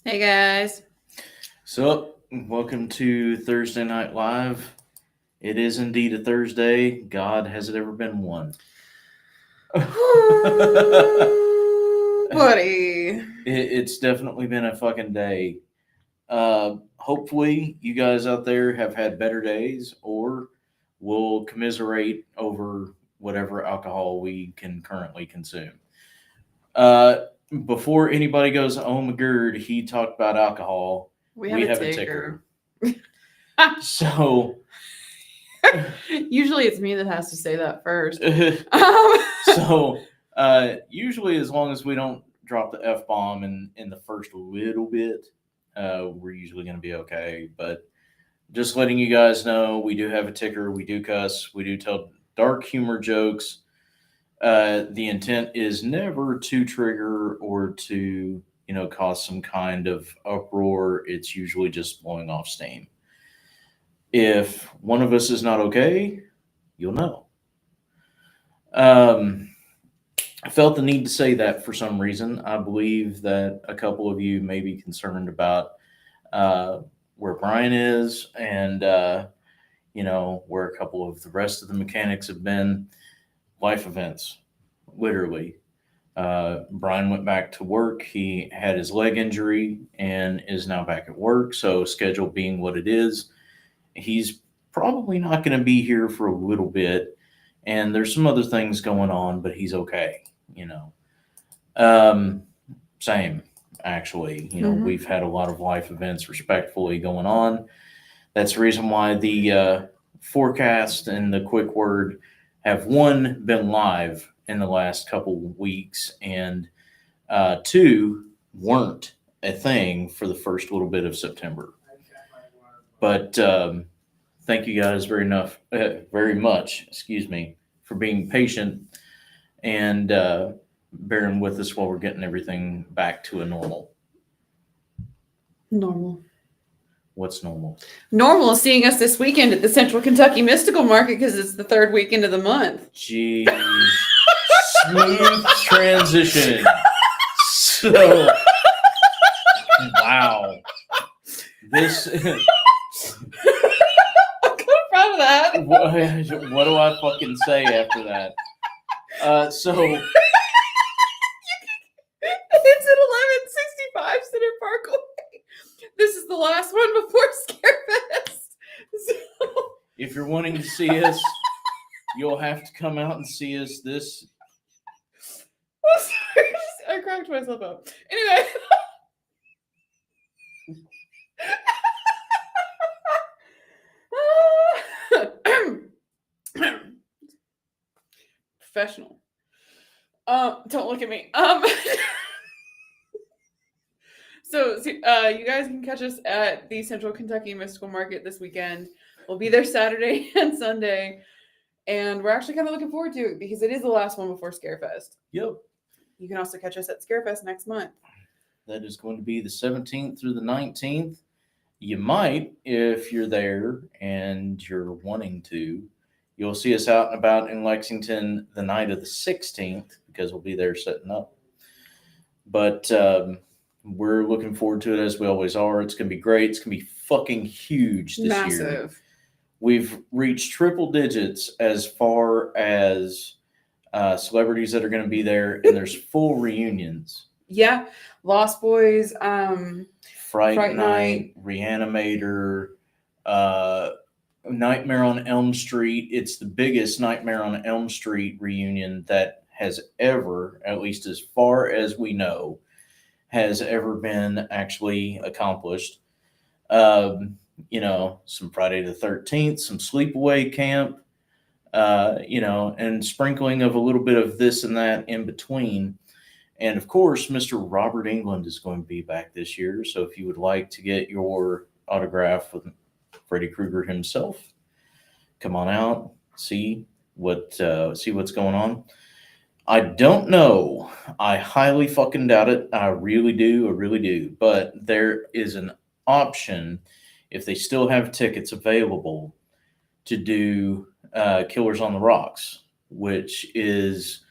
Hey guys. So, welcome to Thursday Night Live. It is indeed a Thursday. God, has it ever been one? Buddy. It's definitely been a fucking day. Hopefully, you guys out there have had better days or will commiserate over whatever alcohol we can currently consume. Uh, Before anybody goes, oh my god, he talked about alcohol, We have we a have a ticker. ticker. So, Usually it's me that has to say that first. so usually as long as we don't drop the f-bomb in the first little bit, we're usually going to be okay. But just letting you guys know, we do have a ticker, we do cuss, we do tell dark humor jokes. The intent is never to trigger or to cause some kind of uproar. It's usually just blowing off steam. If one of us is not okay, you'll know. um I felt the need to say that for some reason. I believe that a couple of you may be concerned about uh, where Brian is and, where a couple of the rest of the mechanics have been. Life events, literally. Brian went back to work. He had his leg injury and is now back at work. So, schedule being what it is, he's probably not going to be here for a little bit. And there's some other things going on, but he's okay, you know. Um, Same, actually. We've had a lot of life events respectfully going on. That's the reason why the forecast and the quick word have one, been live in the last couple weeks, and two, weren't a thing for the first little bit of September. But thank you guys very much, excuse me, for being patient and bearing with us while we're getting everything back to a normal. Normal. What's normal? Normal is seeing us this weekend at the Central Kentucky Mystical Market because it's the third weekend of the month. Jeez. Smooth transition. So, wow. This. I'm kind of proud of that. What do I fucking say after that? So. It's at 1165 Center Parkway. This is the last one before Scarefest. So. If you're wanting to see us, you'll have to come out and see us this. Oh, sorry. I cracked myself up. Anyway. Professional. Don't look at me. So you guys can catch us at the Central Kentucky Mystical Market this weekend. We'll be there Saturday and Sunday, and we're actually kind of looking forward to it because it is the last one before Scarefest. Yep. You can also catch us at Scarefest next month. That is going to be the 17th through the 19th. You might, if you're there and you're wanting to, you'll see us out and about in Lexington the night of the 16th because we'll be there setting up. But we're looking forward to it as we always are. It's going to be great. It's going to be fucking huge this Massive. year. We've reached triple digits as far as celebrities that are going to be there, and there's full reunions. Yeah, Lost Boys, Fright Night, Reanimator, Nightmare on Elm Street. It's the biggest Nightmare on Elm Street reunion that has ever, at least as far as we know, has ever been actually accomplished. Some Friday the 13th, some Sleepaway Camp, and sprinkling of a little bit of this and that in between. And of course, Mr. Robert England is going to be back this year. So if you would like to get your autograph with Freddy Krueger himself, come on out, see what's going on. I don't know. I highly fucking doubt it. I really do. But there is an option, if they still have tickets available, to do Killers on the Rocks, which is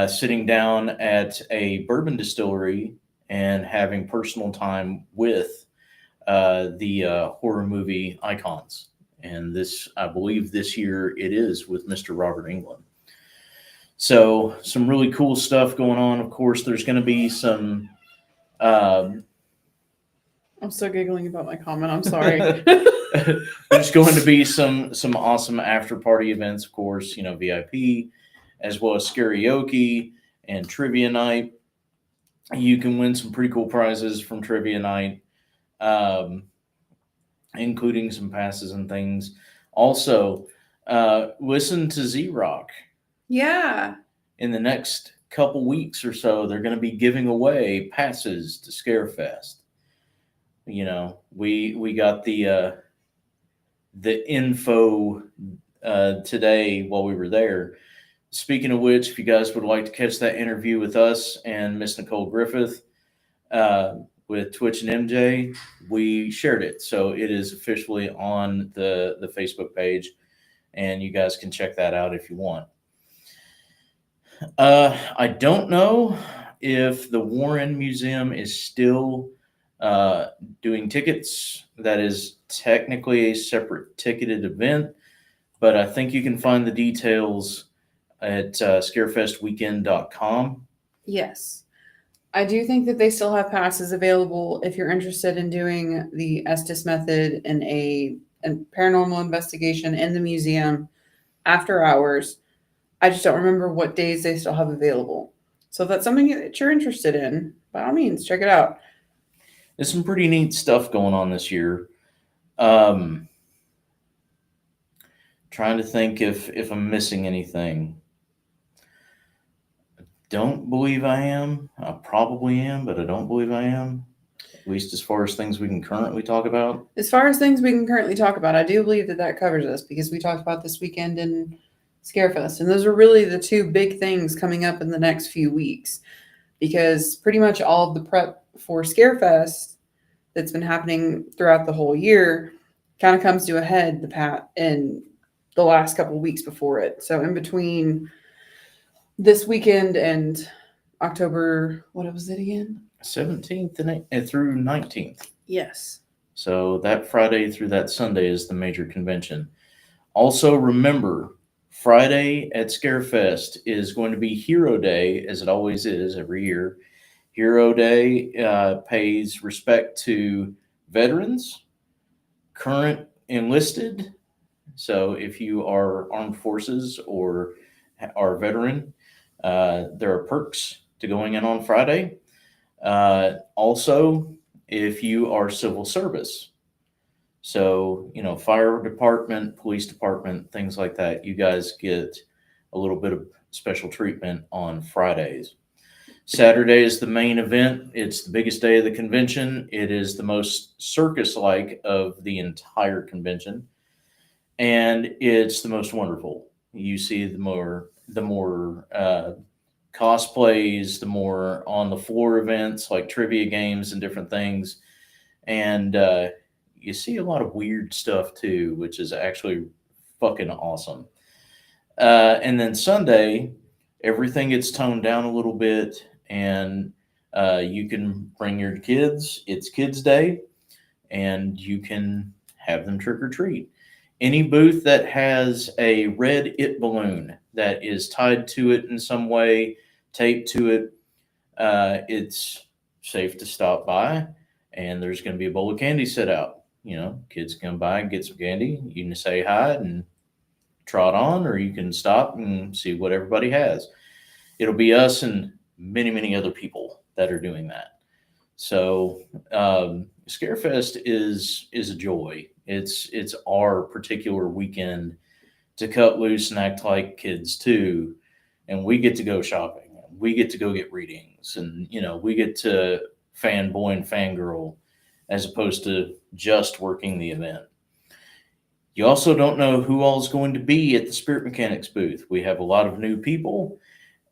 sitting down at a bourbon distillery and having personal time with the horror movie icons. And this, I believe, this year it is with Mr. Robert Englund. So some really cool stuff going on. Of course, there's going to be some. Um, I'm still giggling about my comment. I'm sorry. there's going to be some awesome after party events, of course. VIP, as well as karaoke and trivia night. You can win some pretty cool prizes from trivia night, um, including some passes and things. Also, listen to Z Rock Yeah. in the next couple weeks or so. They're going to be giving away passes to Scarefest. We got the info today while we were there. Speaking of which, if you guys would like to catch that interview with us and Miss Nicole Griffith with Twitch and MJ, we shared it, so it is officially on the Facebook page, and you guys can check that out if you want. I don't know if the Warren Museum is still doing tickets. That is technically a separate ticketed event, but I think you can find the details at scarefestweekend.com. Yes. I do think that they still have passes available if you're interested in doing the Estes method and a paranormal investigation in the museum after hours. I just don't remember what days they still have available. So if that's something that you're interested in, by all means, check it out. There's some pretty neat stuff going on this year. Um, Trying to think if I'm missing anything. Don't believe I am. I probably am, but I don't believe I am. At least as far as things we can currently talk about. As far as things we can currently talk about, I do believe that that covers us because we talked about this weekend in Scarefest. And those are really the two big things coming up in the next few weeks because pretty much all of the prep for Scarefest that's been happening throughout the whole year kind of comes to a head in the last couple of weeks before it. So in between this weekend and October, what was it again? 17th and through 19th. Yes. So that Friday through that Sunday is the major convention. Also, remember, Friday at Scarefest is going to be Hero Day, as it always is every year. Hero Day pays respect to veterans, current enlisted. So if you are armed forces or are a veteran, there are perks to going in on Friday. Also, if you are civil service, so fire department, police department, things like that, you guys get a little bit of special treatment on Fridays. Saturday is the main event. It's the biggest day of the convention. It is the most circus-like of the entire convention, and it's the most wonderful. You see the more cosplays, the more on the floor events like trivia games and different things, and you see a lot of weird stuff too, which is actually fucking awesome. And then Sunday, everything gets toned down a little bit, and you can bring your kids. It's Kids Day, and you can have them trick or treat. Any booth that has a red it balloon that is tied to it in some way, taped to it, it's safe to stop by, and there's going to be a bowl of candy set out. Kids can by and get some candy. You can say hi and trot on, or you can stop and see what everybody has. It'll be us and many, many other people that are doing that. So Scarefest is a joy. It's our particular weekend to cut loose and act like kids too, and we get to go shopping. We get to go get readings, and we get to fanboy and fangirl as opposed to just working the event. You also don't know who all is going to be at the Spirit Mechanics booth. We have a lot of new people,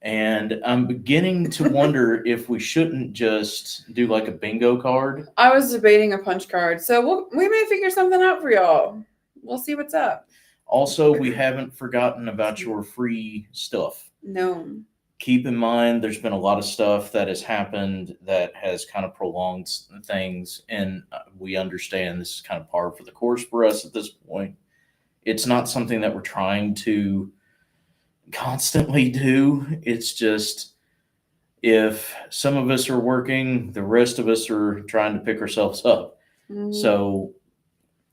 and I'm beginning to wonder if we shouldn't just do like a bingo card. I was debating a punch card, so we may figure something out for y'all. We'll see what's up. Also, we haven't forgotten about your free stuff. No. keep in mind there's been a lot of stuff that has happened that has kind of prolonged things, and we understand this is kind of par for the course for us at this point. It's not something that we're trying to constantly do. It's just if some of us are working, the rest of us are trying to pick ourselves up. Mhm. So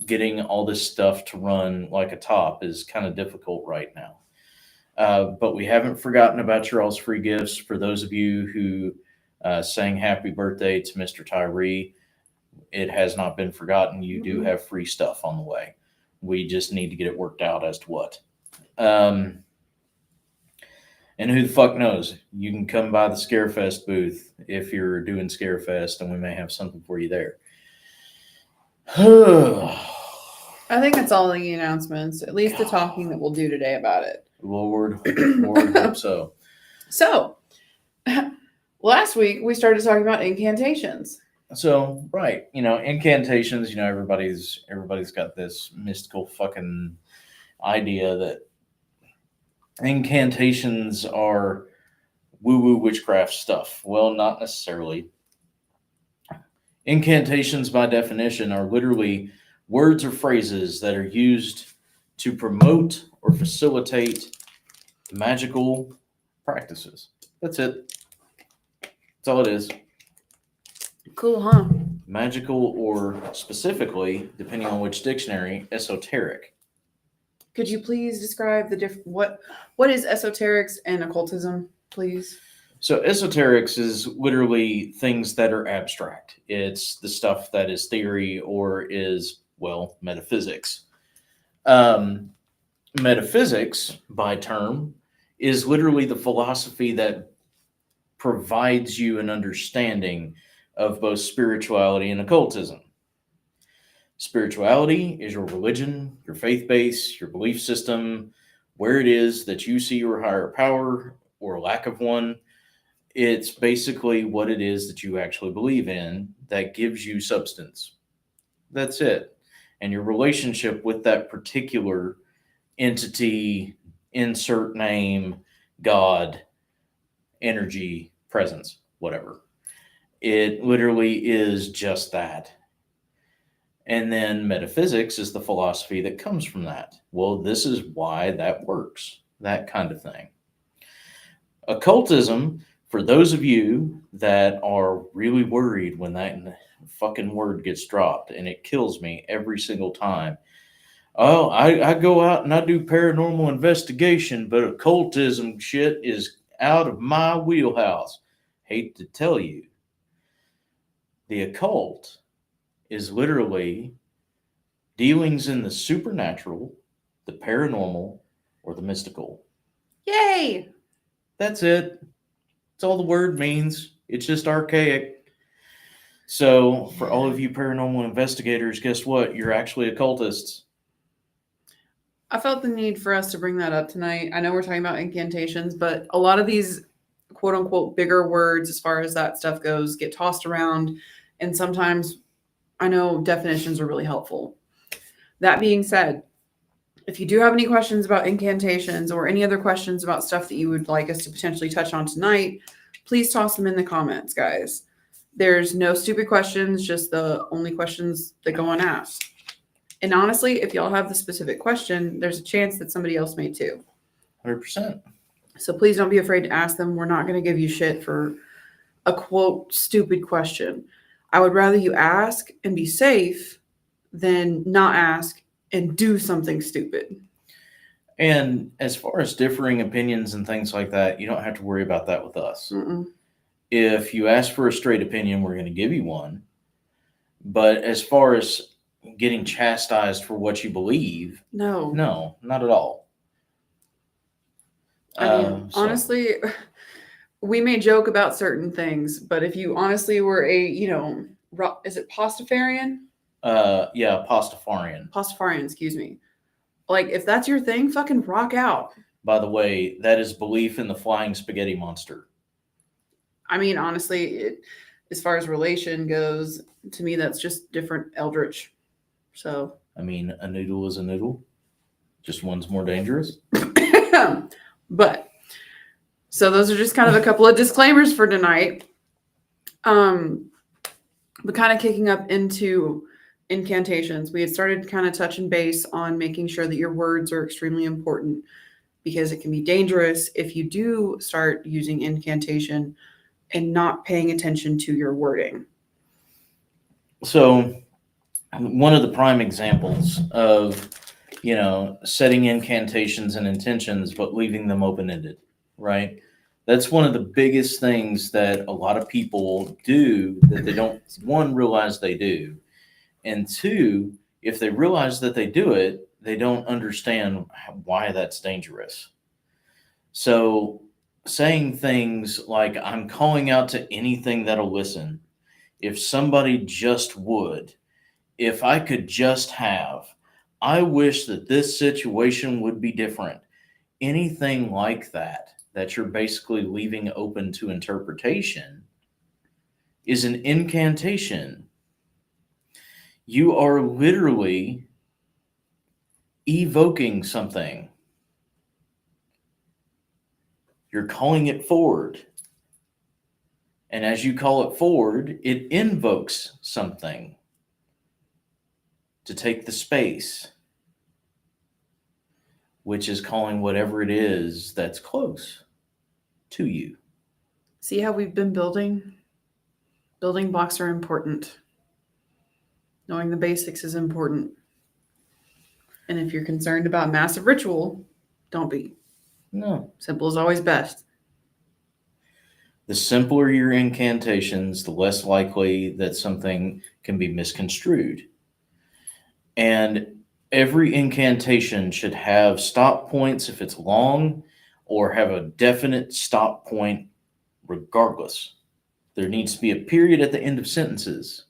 getting all this stuff to run like a top is kind of difficult right now. But we haven't forgotten about your all's free gifts. For those of you who sang happy birthday to Mr. Tyree, it has not been forgotten. You do have free stuff on the way. We just need to get it worked out as to what. And who the fuck knows? You can come by the Scarefest booth if you're doing Scarefest, and we may have something for you there. I think that's all the announcements, at least the talking that we'll do today about it. Lord hope so. So, last week we started talking about incantations. So, right, incantations, everybody's got this mystical fucking idea that incantations are woo-woo witchcraft stuff. Well, not necessarily. Incantations, by definition, are literally words or phrases that are used to promote or facilitate magical practices. That's it. That's all it is. Cool, huh? Magical, or specifically, depending on which dictionary, esoteric. Could you please describe the what is esoterics and occultism, please? So esoterics is literally things that are abstract. It's the stuff that is theory or is, well, metaphysics. Metaphysics, by term, is literally the philosophy that provides you an understanding of both spirituality and occultism. Spirituality is your religion, your faith base, your belief system, where it is that you see your higher power or lack of one. It's basically what it is that you actually believe in that gives you substance. That's it. And your relationship with that particular entity, insert name, God, energy, presence, whatever. It literally is just that. And then metaphysics is the philosophy that comes from that. Well, this is why that works, that kind of thing. Occultism, for those of you that are really worried when that fucking word gets dropped, and it kills me every single time. Oh, I go out and I do paranormal investigation, but occultism shit is out of my wheelhouse. Hate to tell you. The occult is literally dealings in the supernatural, the paranormal, or the mystical. Yay! That's it. That's all the word means. It's just archaic. So, for all of you paranormal investigators, guess what? You're actually occultists. I felt the need for us to bring that up tonight. I know we're talking about incantations, but a lot of these quote unquote bigger words, as far as that stuff goes, get tossed around. And sometimes I know definitions are really helpful. That being said, if you do have any questions about incantations or any other questions about stuff that you would like us to potentially touch on tonight, please toss them in the comments, guys. There's no stupid questions, just the only questions that go unasked. And honestly, if y'all have the specific question, there's a chance that somebody else may too. 100%. So please don't be afraid to ask them. We're not going to give you shit for a quote stupid question. I would rather you ask and be safe than not ask and do something stupid. And as far as differing opinions and things like that, you don't have to worry about that with us. Mm-mm. If you ask for a straight opinion, we're going to give you one. But as far as getting chastised for what you believe, No, not at all. I mean, honestly, we may joke about certain things, but if you honestly were is it Pastafarian? Yeah, Pastafarian. Pastafarian, excuse me. Like, if that's your thing, fucking rock out. By the way, that is belief in the flying spaghetti monster. I mean, honestly, as far as relation goes, to me, that's just different eldritch. So, I mean, a noodle is a noodle. Just one's more dangerous. But So those are just kind of a couple of disclaimers for tonight. But kind of kicking up into incantations, we had started kind of touching base on making sure that your words are extremely important because it can be dangerous if you do start using incantation and not paying attention to your wording. So, one of the prime examples of, setting incantations and intentions, but leaving them open ended, right? That's one of the biggest things that a lot of people do that they don't, one, realize they do. And two, if they realize that they do it, they don't understand why that's dangerous. So, saying things like, I'm calling out to anything that'll listen. If somebody just would, if I could just have, I wish that this situation would be different. Anything like that, that you're basically leaving open to interpretation, is an incantation. You are literally evoking something. You're calling it forward. And as you call it forward, it invokes something to take the space, which is calling whatever it is that's close to you. See how we've been building? Building blocks are important. Knowing the basics is important. And if you're concerned about massive ritual, don't be. No. Simple is always best. The simpler your incantations, the less likely that something can be misconstrued. And every incantation should have stop points if it's long, or have a definite stop point regardless. There needs to be a period at the end of sentences.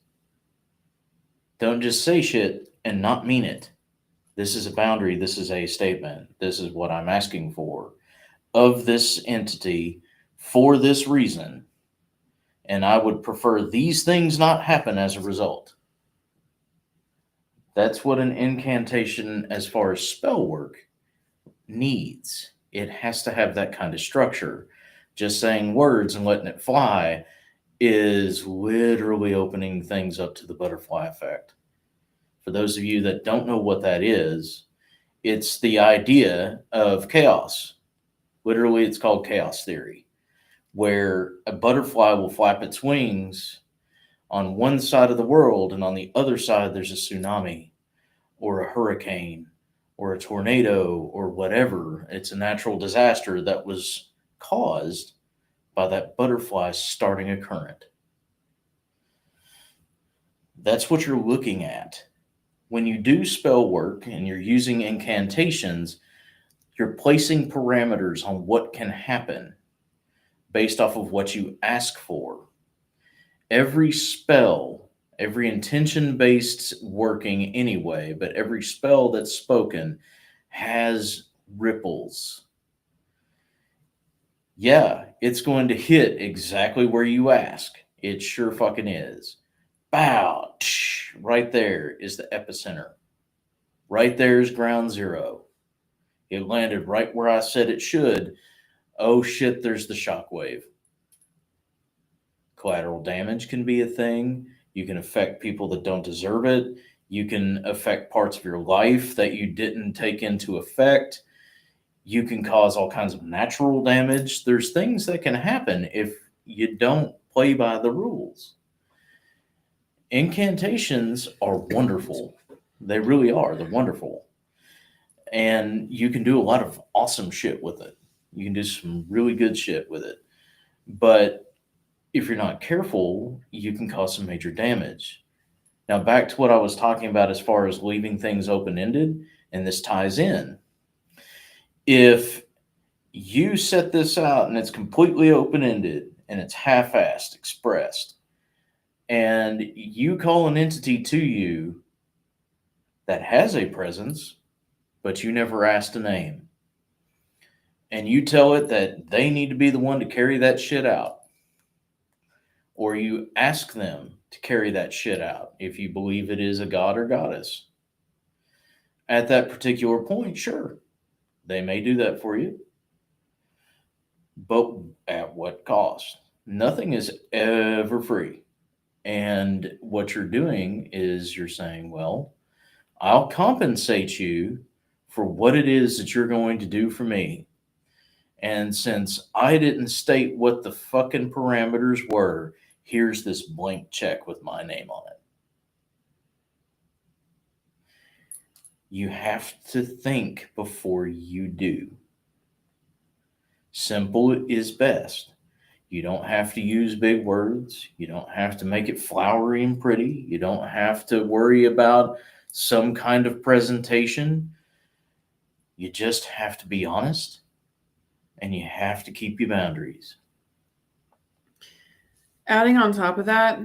Don't just say shit and not mean it. This is a boundary. This is a statement. This is what I'm asking for of this entity for this reason. And I would prefer these things not happen as a result. That's what an incantation, as far as spell work, needs. It has to have that kind of structure. Just saying words and letting it fly is literally opening things up to the butterfly effect. For those of you that don't know what that is, it's the idea of chaos. Literally, it's called chaos theory, where a butterfly will flap its wings on one side of the world, and on the other side, there's a tsunami or a hurricane or a tornado or whatever. It's a natural disaster that was caused by that butterfly starting a current. That's what you're looking at. When you do spell work and you're using incantations, you're placing parameters on what can happen based off of what you ask for. Every spell, every intention based working anyway, but every spell that's spoken has ripples. Yeah, it's going to hit exactly where you ask. It sure fucking is. Bow, right there is the epicenter. Right there is ground zero. It landed right where I said it should. Oh shit, there's the shockwave. Collateral damage can be a thing. You can affect people that don't deserve it. You can affect parts of your life that you didn't take into effect. You can cause all kinds of natural damage. There's things that can happen if you don't play by the rules. Incantations are wonderful. They really are. They're wonderful. And you can do a lot of awesome shit with it. You can do some really good shit with it. But if you're not careful, you can cause some major damage. Now, back to what I was talking about as far as leaving things open ended, and this ties in. If you set this out and it's completely open ended and it's half assed, expressed, and you call an entity to you that has a presence, but you never asked a name, and you tell it that they need to be the one to carry that shit out, or you ask them to carry that shit out if you believe it is a god or goddess. At that particular point, sure, they may do that for you. but at what cost? Nothing is ever free. And what you're doing is you're saying, well, I'll compensate you for what it is that you're going to do for me. And since I didn't state what the fucking parameters were, here's this blank check with my name on it. You have to think before you do. Simple is best. You don't have to use big words. You don't have to make it flowery and pretty. You don't have to worry about some kind of presentation. You just have to be honest and you have to keep your boundaries. Adding on top of that,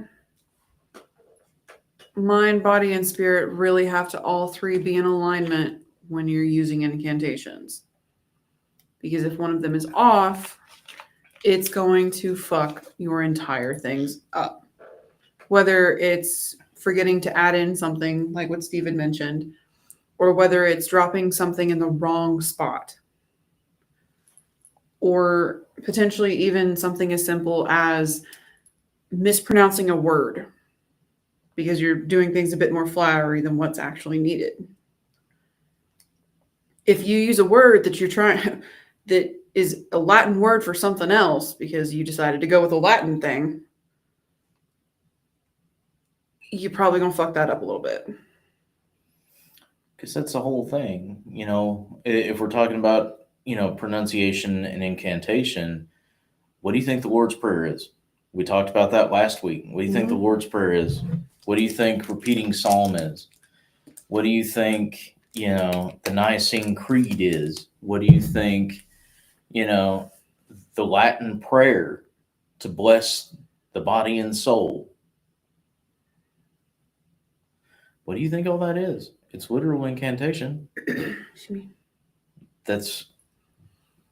mind, body, and spirit really have to all three be in alignment when you're using incantations. Because if one of them is off, it's going to fuck your entire things up. Whether it's forgetting to add in something like what Steve had mentioned, or whether it's dropping something in the wrong spot, or potentially even something as simple as mispronouncing a word because you're doing things a bit more flowery than what's actually needed. If you use a word that you're trying that is a Latin word for something else because you decided to go with a Latin thing, you're probably gonna fuck that up a little bit. Because that's the whole thing. If we're talking about, pronunciation and incantation, what do you think the Lord's Prayer is? We talked about that last week. What do you think the Lord's Prayer is? What do you think repeating Psalm is? What do you think, the Nicene Creed is? What do you think, the Latin prayer to bless the body and soul? What do you think all that is? It's literal incantation. Excuse me. That's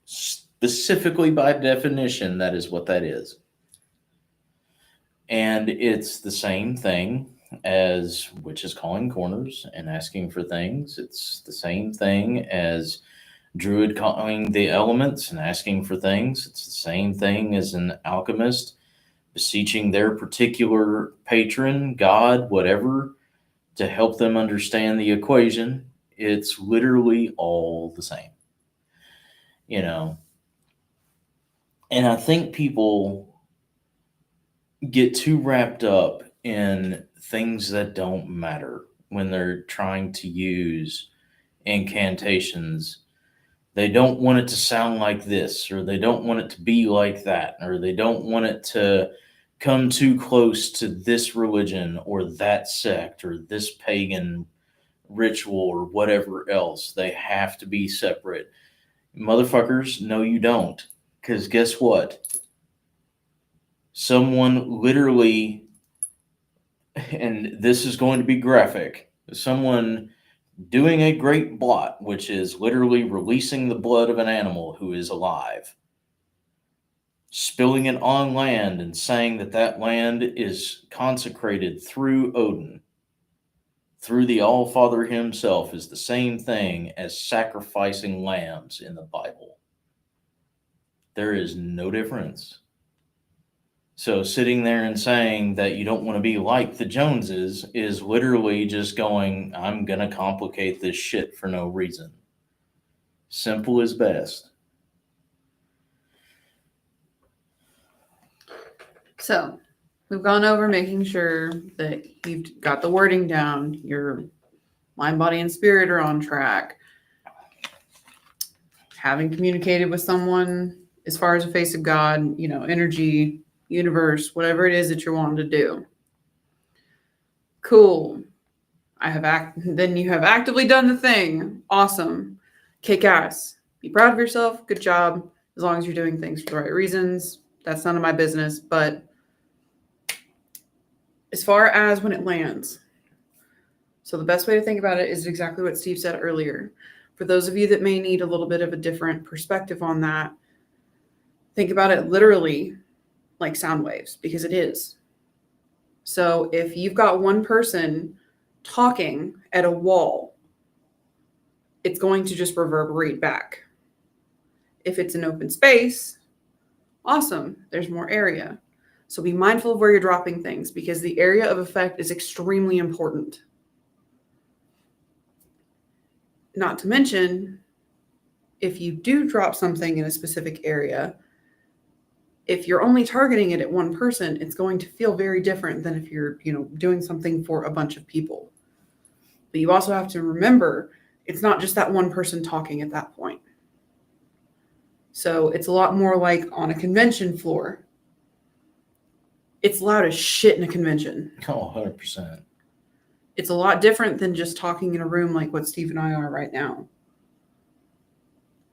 specifically by definition, that is what that is. And it's the same thing as witches calling corners and asking for things. It's the same thing as druid calling the elements and asking for things. It's the same thing as an alchemist beseeching their particular patron, god, whatever, to help them understand the equation. It's literally all the same. And I think people get too wrapped up in things that don't matter when they're trying to use incantations. They don't want it to sound like this, or they don't want it to be like that, or they don't want it to come too close to this religion or that sect or this pagan ritual or whatever else. They have to be separate. Motherfuckers, no, you don't. Because guess what? Someone literally, and this is going to be graphic, someone doing a great blot, which is literally releasing the blood of an animal who is alive, spilling it on land and saying that that land is consecrated through Odin, through the All-Father himself, is the same thing as sacrificing lambs in the Bible. There is no difference. So sitting there and saying that you don't want to be like the Joneses is literally just going, I'm going to complicate this shit for no reason. Simple is best. So we've gone over making sure that you've got the wording down, your mind, body, and spirit are on track. Having communicated with someone as far as a face of God, energy, universe, whatever it is that you're wanting to do. Cool. Then you have actively done the thing. Awesome. Kick ass. Be proud of yourself. Good job. As long as you're doing things for the right reasons. That's none of my business. But as far as when it lands, so the best way to think about it is exactly what Steve said earlier. For those of you that may need a little bit of a different perspective on that, think about it literally like sound waves, because it is. So if you've got one person talking at a wall, it's going to just reverberate back. If it's an open space, Awesome, there's more area. So be mindful of where you're dropping things because the area of effect is extremely important. Not to mention, if you do drop something in a specific area, if you're only targeting it at one person, it's going to feel very different than if you're, doing something for a bunch of people. But you also have to remember it's not just that one person talking at that point. So it's a lot more like on a convention floor. It's loud as shit in a convention. Oh, 100%. It's a lot different than just talking in a room like what Steve and I are right now.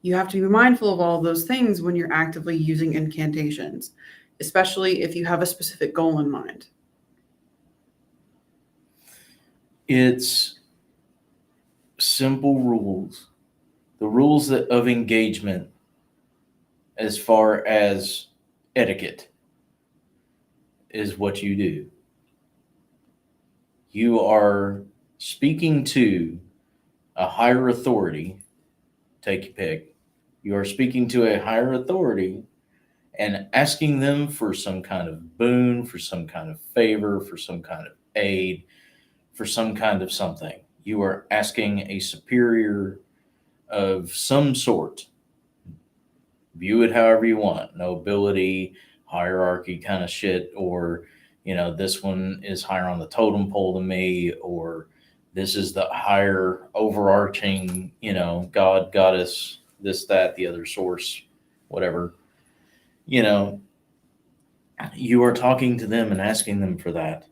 You have to be mindful of all of those things when you're actively using incantations, especially if you have a specific goal in mind. It's simple rules, the rules of engagement as far as etiquette is what you do. You are speaking to a higher authority, take your pick. You are speaking to a higher authority and asking them for some kind of boon, for some kind of favor, for some kind of aid, for some kind of something. You are asking a superior of some sort. View it however you want. Nobility, hierarchy kind of shit, or, this one is higher on the totem pole than me, or this is the higher overarching, God, goddess, this, that, the other source, whatever. You know, you are talking to them and asking them for that.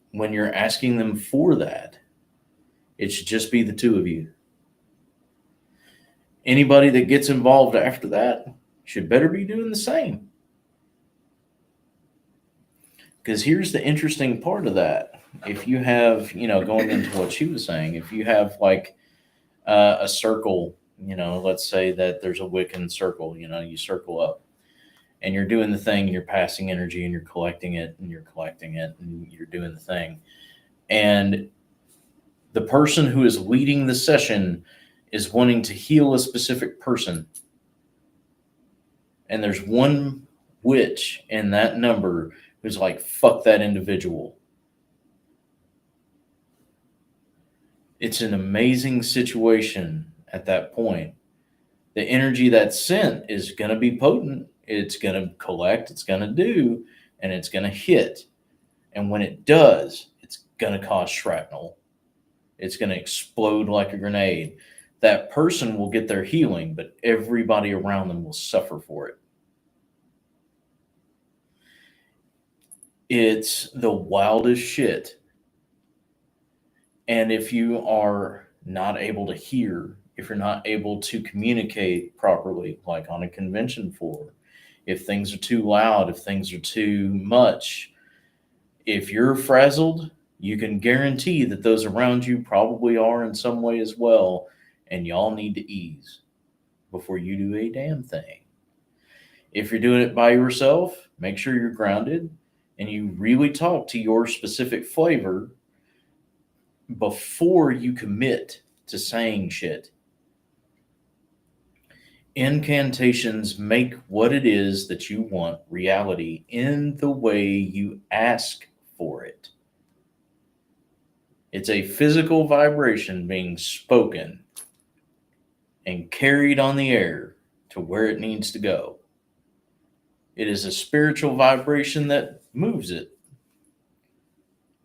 When you're asking them for that, it should just be the two of you. Anybody that gets involved after that should better be doing the same. Because here's the interesting part of that. If you have, going into what she was saying, if you have like a circle, let's say that there's a Wiccan circle, you circle up and you're doing the thing, you're passing energy and you're collecting it and you're collecting it and you're doing the thing. And the person who is leading the session is wanting to heal a specific person. And there's one witch in that number who's like, fuck that individual. It's an amazing situation at that point. The energy that's sent is going to be potent. It's going to collect, it's going to do, and it's going to hit. And when it does, it's going to cause shrapnel. It's going to explode like a grenade. That person will get their healing, but everybody around them will suffer for it. It's the wildest shit. And if you are not able to hear, if you're not able to communicate properly, like on a convention floor, if things are too loud, if things are too much, if you're frazzled, you can guarantee that those around you probably are in some way as well. And y'all need to ease before you do a damn thing. If you're doing it by yourself, make sure you're grounded and you really talk to your specific flavor before you commit to saying shit. Incantations make what it is that you want reality in the way you ask for it. It's a physical vibration being spoken and carried on the air to where it needs to go. It is a spiritual vibration that moves it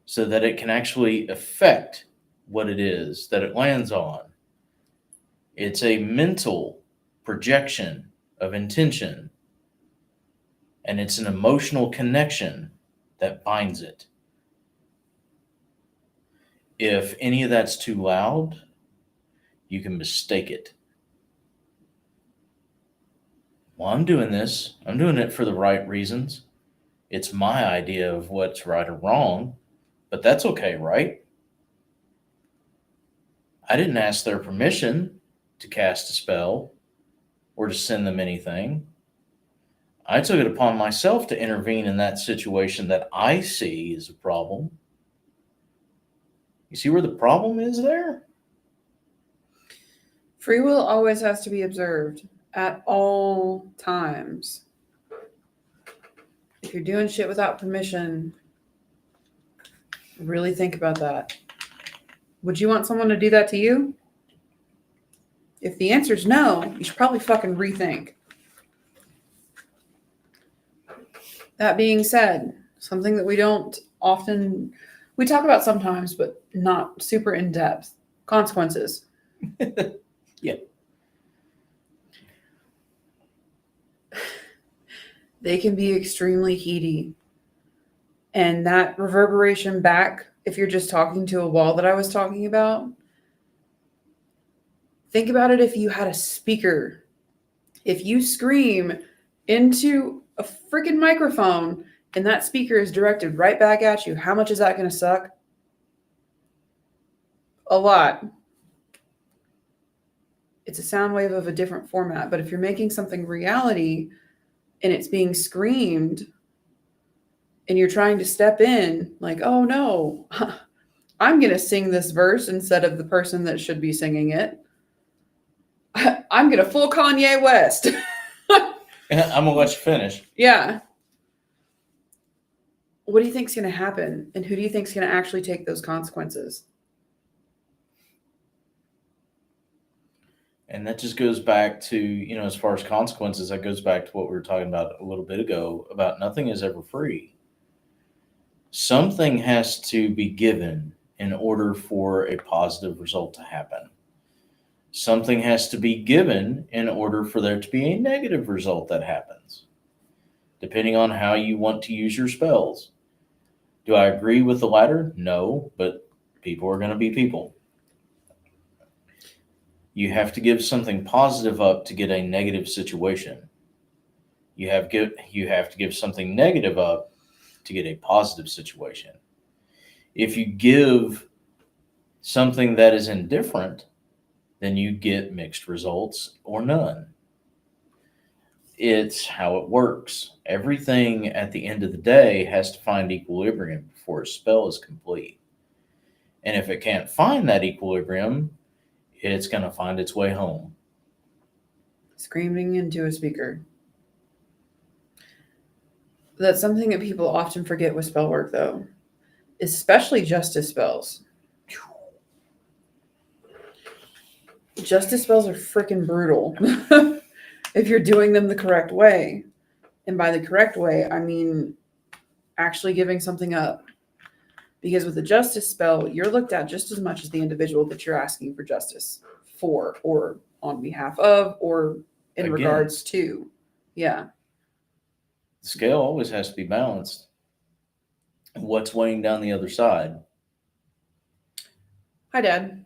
so that it can actually affect what it is that it lands on. It's a mental projection of intention, and it's an emotional connection that binds it. If any of that's too loud, you can mistake it. Well, I'm doing this. I'm doing it for the right reasons. It's my idea of what's right or wrong, but that's okay, right? I didn't ask their permission to cast a spell or to send them anything. I took it upon myself to intervene in that situation that I see as a problem. You see where the problem is there? Free will always has to be observed. at all times. If you're doing shit without permission, really think about that. Would you want someone to do that to you? If the answer is no, you should probably fucking rethink. That being said, something that we don't often, we talk about sometimes, but not super in depth, consequences. Yeah. They can be extremely heady. And that reverberation back, if you're just talking to a wall that I was talking about, think about it if you had a speaker. If you scream into a freaking microphone and that speaker is directed right back at you, how much is that going to suck? A lot. It's a sound wave of a different format. But if you're making something reality and it's being screamed and you're trying to step in, like, oh no, I'm going to sing this verse instead of the person that should be singing it. I'm going to full Kanye West. I'm going to let you finish. Yeah. What do you think's going to happen? And who do you think's going to actually take those consequences? And that just goes back to, as far as consequences, that goes back to what we were talking about a little bit ago about nothing is ever free. Something has to be given in order for a positive result to happen. Something has to be given in order for there to be a negative result that happens, depending on how you want to use your spells. Do I agree with the latter? No, but people are going to be people. You have to give something positive up to get a negative situation. You have to give something negative up to get a positive situation. If you give something that is indifferent, then you get mixed results or none. It's how it works. Everything at the end of the day has to find equilibrium before a spell is complete. And if it can't find that equilibrium, it's going to find its way home. Screaming into a speaker. That's something that people often forget with spell work, though, especially justice spells. Justice spells are freaking brutal if you're doing them the correct way. And by the correct way, I mean actually giving something up. Because with a justice spell, you're looked at just as much as the individual that you're asking for justice for, or on behalf of, or in regards to. Yeah. The scale always has to be balanced. What's weighing down the other side? Hi, Dad.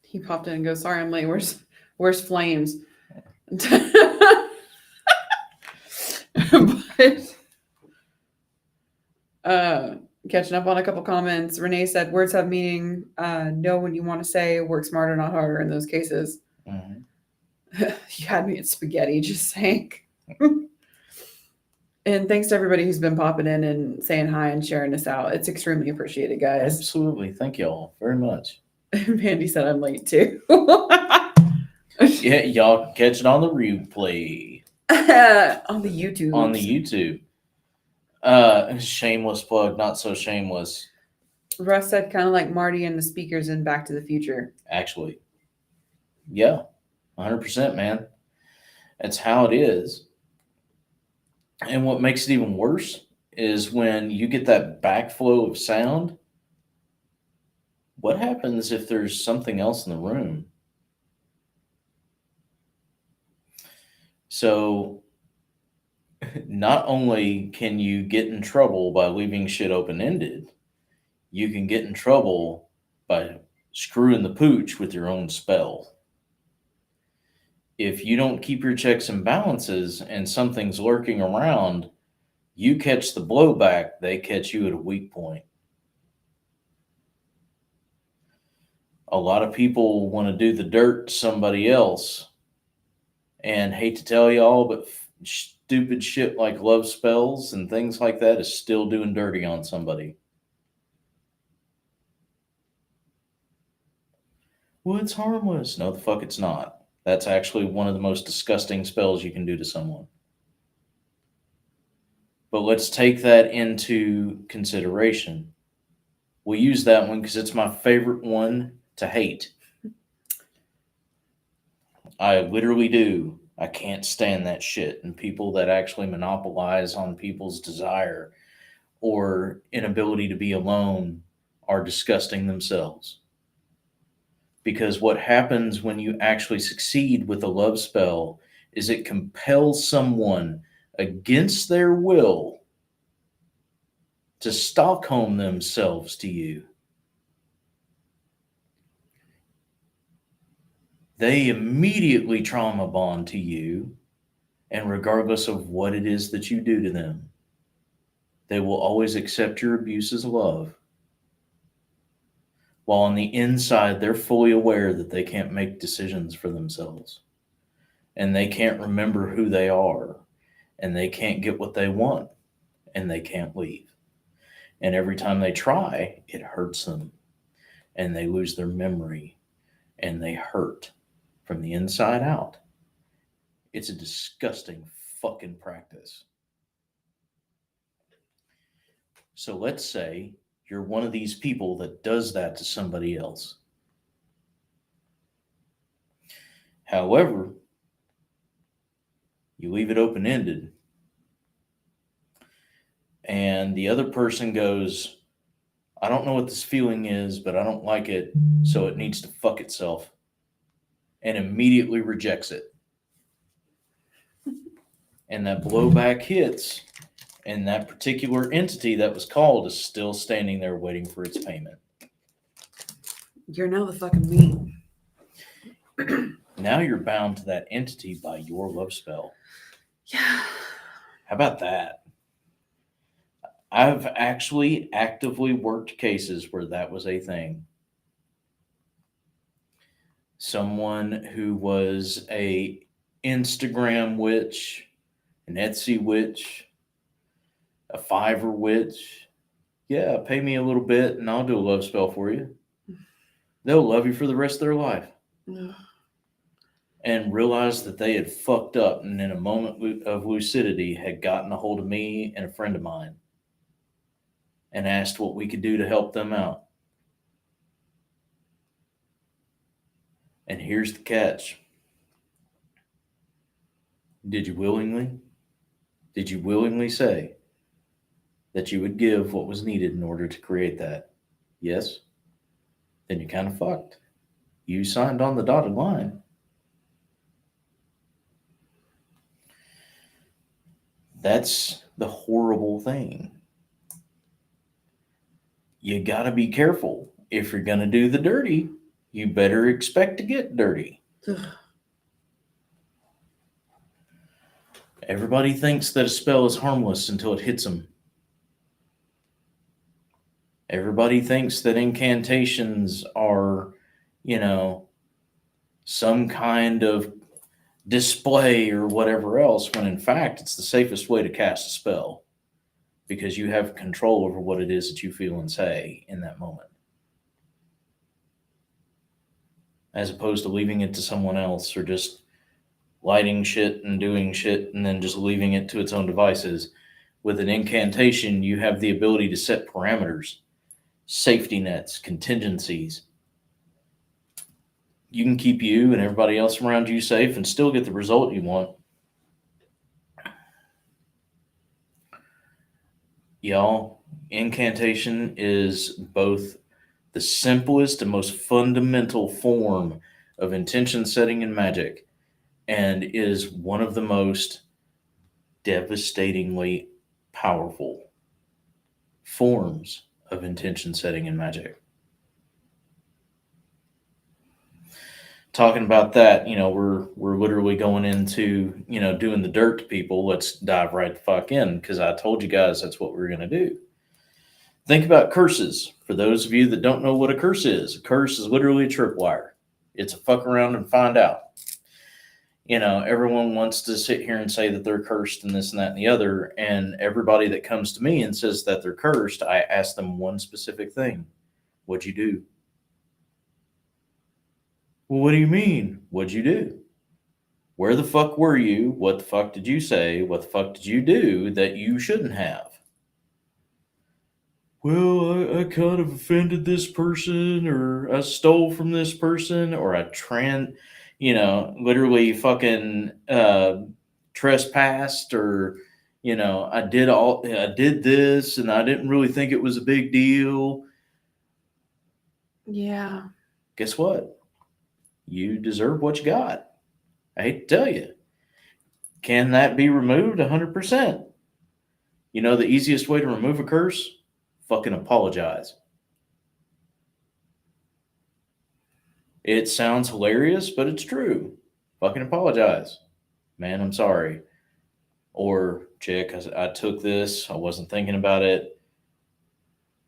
He popped in and goes, "Sorry, I'm late. Where's Flames?" But catching up on a couple comments. Renee said, "Words have meaning. Know what you want to say. Work smarter, not harder." In those cases, you had me at spaghetti. Just saying. And thanks to everybody who's been popping in and saying hi and sharing this out. It's extremely appreciated, guys. Absolutely. Thank y'all very much. Mandy said I'm late too. Yeah, y'all can catch it on the replay. On the YouTube. On the YouTube. Shameless plug, not so shameless. Russ said kind of like Marty and the speakers in Back to the Future. Actually. Yeah. 100%, man. That's how it is. And what makes it even worse is when you get that backflow of sound. What happens if there's something else in the room? So not only can you get in trouble by leaving shit open-ended, you can get in trouble by screwing the pooch with your own spell. If you don't keep your checks and balances and something's lurking around, you catch the blowback, they catch you at a weak point. A lot of people want to do the dirt to somebody else, and hate to tell y'all, but stupid shit like love spells and things like that is still doing dirty on somebody. Well, it's harmless. No, the fuck it's not. That's actually one of the most disgusting spells you can do to someone. But let's take that into consideration. We'll use that one because it's my favorite one to hate. I literally do. I can't stand that shit. And people that actually monopolize on people's desire or inability to be alone are disgusting themselves. Because what happens when you actually succeed with a love spell is it compels someone against their will to Stockholm themselves to you. They immediately trauma bond to you, and regardless of what it is that you do to them, they will always accept your abuse as love. While on the inside, they're fully aware that they can't make decisions for themselves, and they can't remember who they are, and they can't get what they want, and they can't leave. And every time they try, it hurts them, and they lose their memory, and they hurt from the inside out. It's a disgusting fucking practice. So let's say you're one of these people that does that to somebody else. However, you leave it open ended, and the other person goes, I don't know what this feeling is, but I don't like it, so it needs to fuck itself, and immediately rejects it. And that blowback hits, and that particular entity that was called is still standing there waiting for its payment. You're now the fucking meat. Now you're bound to that entity by your love spell. Yeah. How about that? I've actually actively worked cases where that was a thing. Someone who was a Instagram witch, an Etsy witch, a Fiverr witch. Yeah, pay me a little bit and I'll do a love spell for you. They'll love you for the rest of their life. And realized that they had fucked up and in a moment of lucidity had gotten a hold of me and a friend of mine and asked what we could do to help them out. And here's the catch. Did you willingly? Did you willingly say that you would give what was needed in order to create that? Yes? Then you kind of fucked. You signed on the dotted line. That's the horrible thing. You gotta be careful. If you're gonna do the dirty, you better expect to get dirty. Everybody thinks that a spell is harmless until it hits them. Everybody thinks that incantations are, some kind of display or whatever else, when in fact it's the safest way to cast a spell because you have control over what it is that you feel and say in that moment, as opposed to leaving it to someone else or just lighting shit and doing shit and then just leaving it to its own devices. With an incantation, you have the ability to set parameters, safety nets, contingencies. You can keep you and everybody else around you safe and still get the result you want. Y'all, incantation is both the simplest and most fundamental form of intention setting in magic, and is one of the most devastatingly powerful forms of intention setting in magic. Talking about that, we're literally going into, doing the dirt to people. Let's dive right the fuck in, because I told you guys that's what we're going to do. Think about curses. For those of you that don't know what a curse is literally a tripwire. It's a fuck around and find out. Everyone wants to sit here and say that they're cursed and this and that and the other. And everybody that comes to me and says that they're cursed, I ask them one specific thing. What'd you do? Well, what do you mean? What'd you do? Where the fuck were you? What the fuck did you say? What the fuck did you do that you shouldn't have? Well, I kind of offended this person, or I stole from this person, or literally fucking trespassed, or I did this, and I didn't really think it was a big deal. Yeah. Guess what? You deserve what you got. I hate to tell you. Can that be removed? 100%. You know the easiest way to remove a curse? Fucking apologize. It sounds hilarious, but it's true. Fucking apologize. Man, I'm sorry. Or, chick, I took this. I wasn't thinking about it.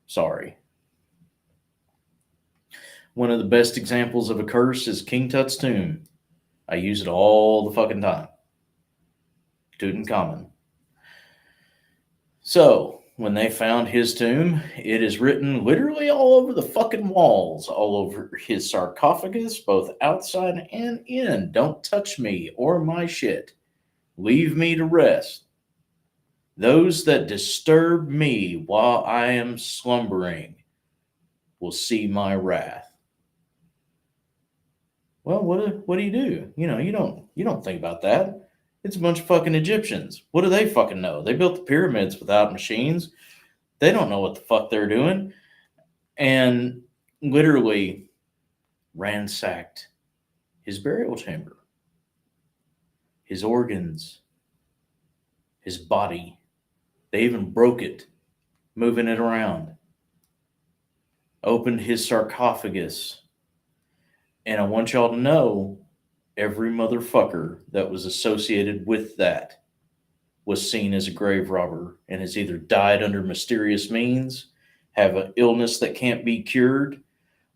Sorry. One of the best examples of a curse is King Tut's tomb. I use it all the fucking time. Tutankhamun. So, when they found his tomb, it is written literally all over the fucking walls, all over his sarcophagus, both outside and in. Don't touch me or my shit. Leave me to rest. Those that disturb me while I am slumbering will see my wrath. Well, what do you do? You don't think about that. It's a bunch of fucking Egyptians. What do they fucking know? They built the pyramids without machines. They don't know what the fuck they're doing. And literally ransacked his burial chamber, his organs, his body. They even broke it, moving it around. Opened his sarcophagus. And I want y'all to know every motherfucker that was associated with that was seen as a grave robber and has either died under mysterious means, have an illness that can't be cured,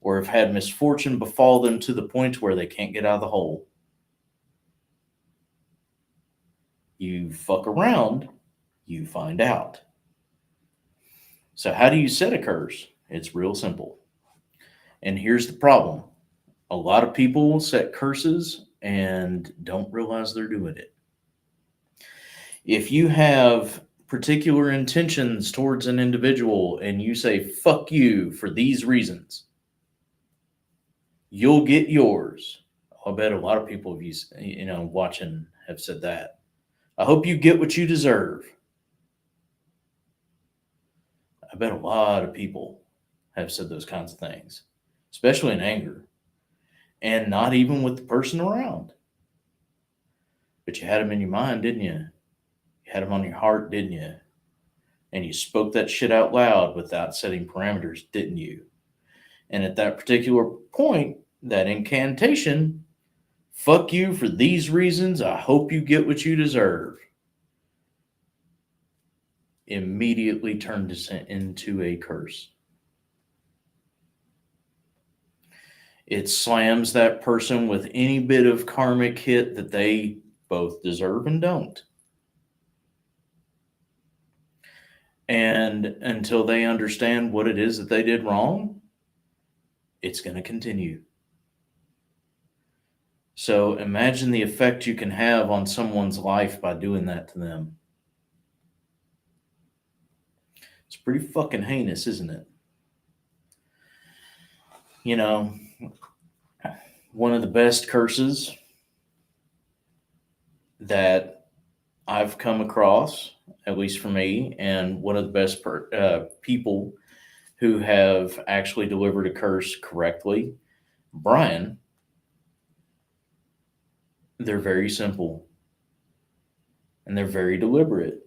or have had misfortune befall them to the point where they can't get out of the hole. You fuck around, you find out. So, how do you set a curse? It's real simple. And here's the problem: a lot of people set curses and don't realize they're doing it. If you have particular intentions towards an individual and you say, fuck you for these reasons, you'll get yours. I bet a lot of people of watching have said that. I hope you get what you deserve. I bet a lot of people have said those kinds of things, especially in anger, and not even with the person around. But you had them in your mind, didn't you? You had them on your heart, didn't you? And you spoke that shit out loud without setting parameters, didn't you? And at that particular point, that incantation, fuck you for these reasons, I hope you get what you deserve, immediately turned into a curse. It slams that person with any bit of karmic hit that they both deserve and don't. And until they understand what it is that they did wrong, it's going to continue. So imagine the effect you can have on someone's life by doing that to them. It's pretty fucking heinous, isn't it? You know, one of the best curses that I've come across, at least for me, and one of the best people who have actually delivered a curse correctly, Brian, they're very simple and they're very deliberate.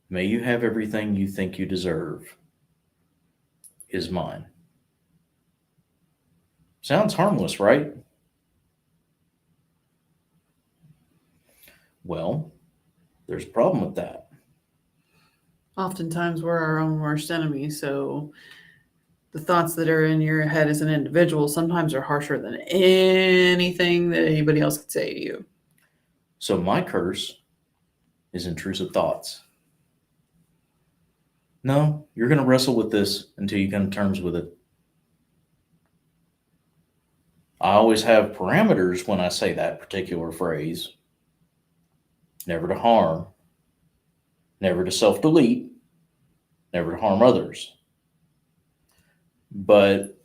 May you have everything you think you deserve is mine. Sounds harmless, right? Well, there's a problem with that. Oftentimes we're our own worst enemy, so the thoughts that are in your head as an individual sometimes are harsher than anything that anybody else could say to you. So my curse is intrusive thoughts. No, you're going to wrestle with this until you come to terms with it. I always have parameters when I say that particular phrase: never to harm, never to self delete, never to harm others. But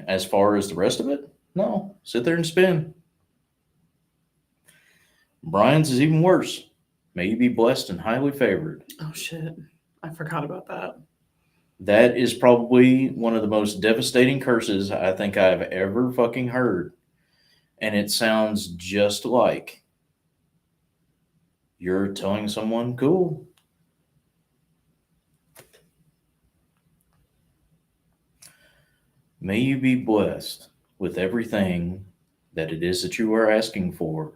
as far as the rest of it, no, sit there and spin. Brian's is even worse. May you be blessed and highly favored. Oh shit. I forgot about that. That is probably one of the most devastating curses I think I've ever fucking heard. And it sounds just like you're telling someone, cool. May you be blessed with everything that it is that you are asking for,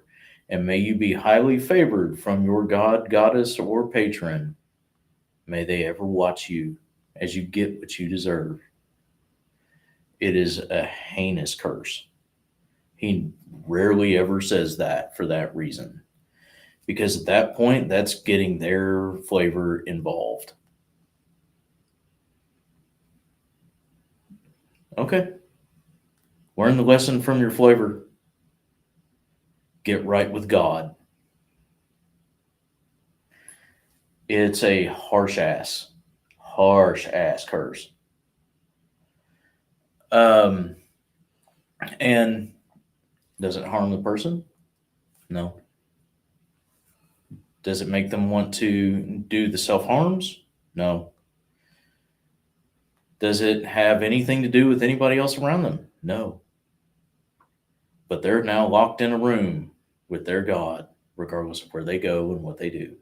and may you be highly favored from your god, goddess, or patron. May they ever watch you as you get what you deserve. It is a heinous curse. He rarely ever says that for that reason. Because at that point, that's getting their flavor involved. Okay. Learn the lesson from your flavor. Get right with God. It's a harsh ass curse. Um, and does it harm the person? No. Does it make them want to do the self harms? No. Does it have anything to do with anybody else around them? No. But they're now locked in a room with their God, regardless of where they go and what they do.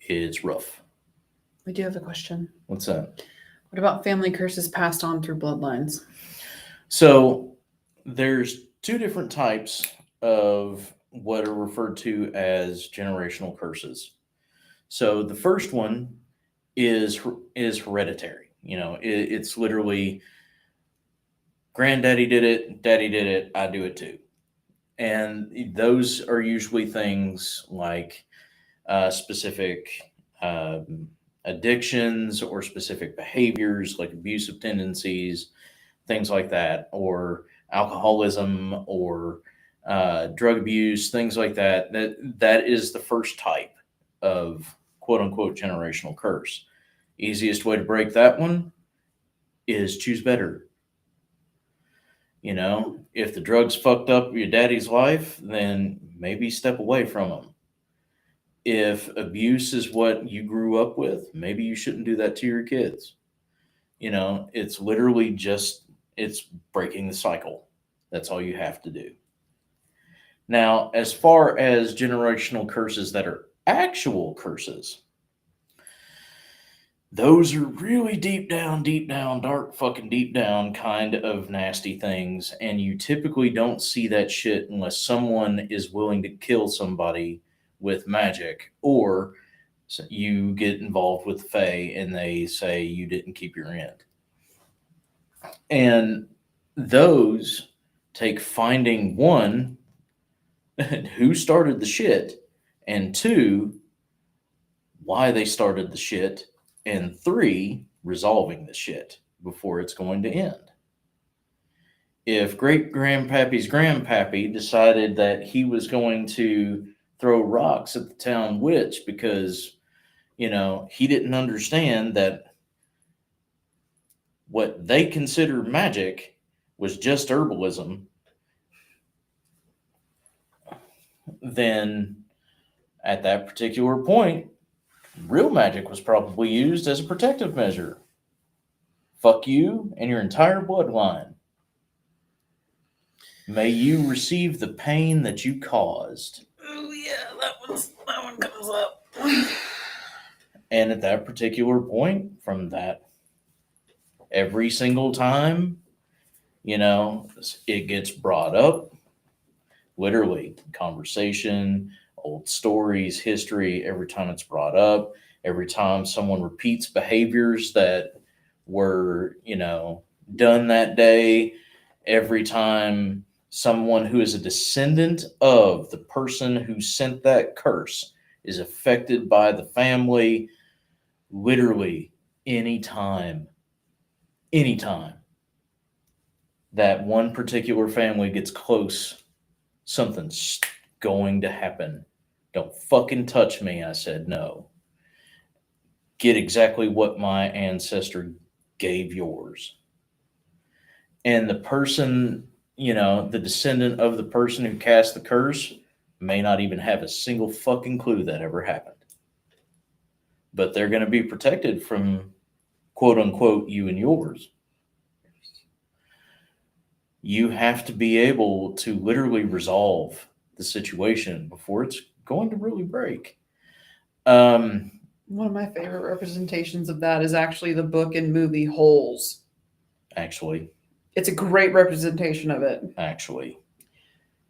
It's rough. We do have a question. What's that? What about family curses passed on through bloodlines? So there's two different types of what are referred to as generational curses. So the first one is hereditary. It's literally granddaddy did it, daddy did it, I do it too. And those are usually things like specific addictions or specific behaviors like abusive tendencies, things like that, or alcoholism or drug abuse, things like that. That is the first type of quote unquote generational curse. Easiest way to break that one is choose better. If the drugs fucked up your daddy's life, then maybe step away from them. If abuse is what you grew up with, maybe you shouldn't do that to your kids. It's literally it's breaking the cycle. That's all you have to do. Now, as far as generational curses that are actual curses, those are really deep down, dark fucking deep down kind of nasty things. And you typically don't see that shit unless someone is willing to kill somebody with magic, or you get involved with the Fae and they say you didn't keep your end. And those take finding one, who started the shit, and two, why they started the shit, and three, resolving the shit before it's going to end. If great grandpappy's grandpappy decided that he was going to throw rocks at the town witch because, he didn't understand that what they consider magic was just herbalism, then at that particular point, real magic was probably used as a protective measure. Fuck you and your entire bloodline. May you receive the pain that you caused. Oh yeah, that one comes up. And at that particular point, from that, every single time, it gets brought up. Literally, conversation, old stories, history, every time it's brought up, every time someone repeats behaviors that were, done that day, every time someone who is a descendant of the person who sent that curse is affected by the family, literally anytime. Anytime. that one particular family gets close, something's going to happen. Don't fucking touch me. I said no. Get exactly what my ancestor gave yours. And the person, the descendant of the person who cast the curse may not even have a single fucking clue that ever happened. But they're going to be protected from quote unquote you and yours. You have to be able to literally resolve the situation before it's going to really break. One of my favorite representations of that is actually the book and movie Holes. Actually, It's a great representation of it. actually.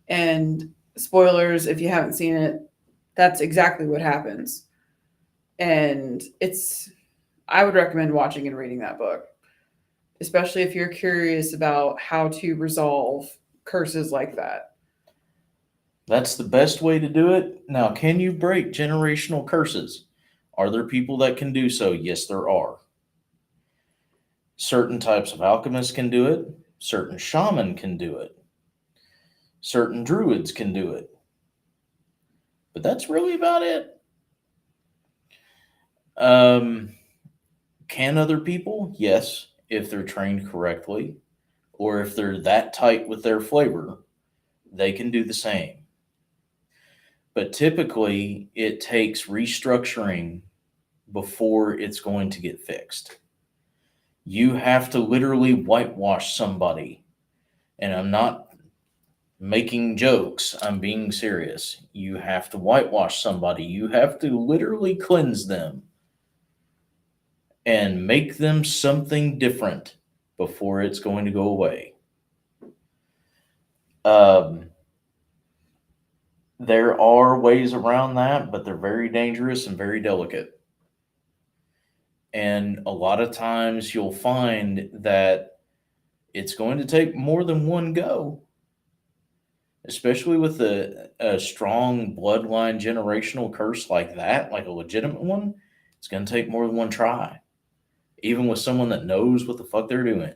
And spoilers, if you haven't seen it, that's exactly what happens. And I would recommend watching and reading that book, especially if you're curious about how to resolve curses like that. That's the best way to do it. Now, can you break generational curses? Are there people that can do so? Yes, there are. Certain types of alchemists can do it. Certain shaman can do it. Certain druids can do it. But that's really about it. Can other people? Yes, if they're trained correctly, or if they're that tight with their flavor, they can do the same. But typically, it takes restructuring before it's going to get fixed. You have to literally whitewash somebody. And I'm not making jokes, I'm being serious. You have to whitewash somebody. You have to literally cleanse them and make them something different before it's going to go away. Um, there are ways around that, but they're very dangerous and very delicate. And a lot of times you'll find that it's going to take more than one go, especially with a strong bloodline generational curse like that, like a legitimate one. It's going to take more than one try, even with someone that knows what the fuck they're doing.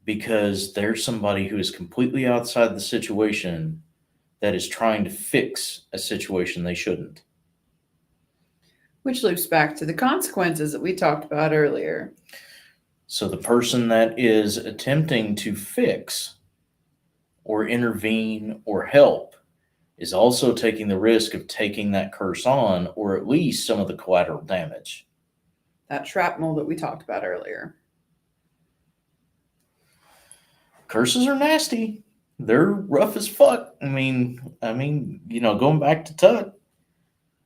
Because there's somebody who is completely outside the situation that is trying to fix a situation they shouldn't. Which loops back to the consequences that we talked about earlier. So the person that is attempting to fix or intervene or help is also taking the risk of taking that curse on, or at least some of the collateral damage. That shrapnel that we talked about earlier. Curses are nasty. They're rough as fuck. I mean, going back to Tut,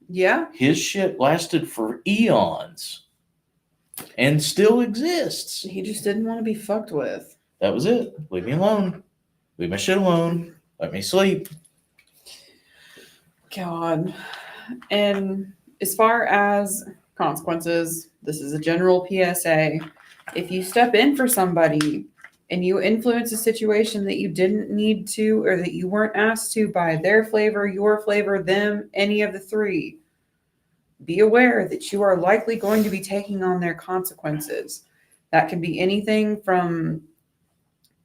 Yeah. his shit lasted for eons and still exists. He just didn't want to be fucked with. That was it. Leave me alone. Leave my shit alone. Let me sleep. God. And as far as consequences, this is a general PSA. If you step in for somebody and you influence a situation that you didn't need to, or that you weren't asked to by their flavor, your flavor, them, any of the three, be aware that you are likely going to be taking on their consequences. That can be anything from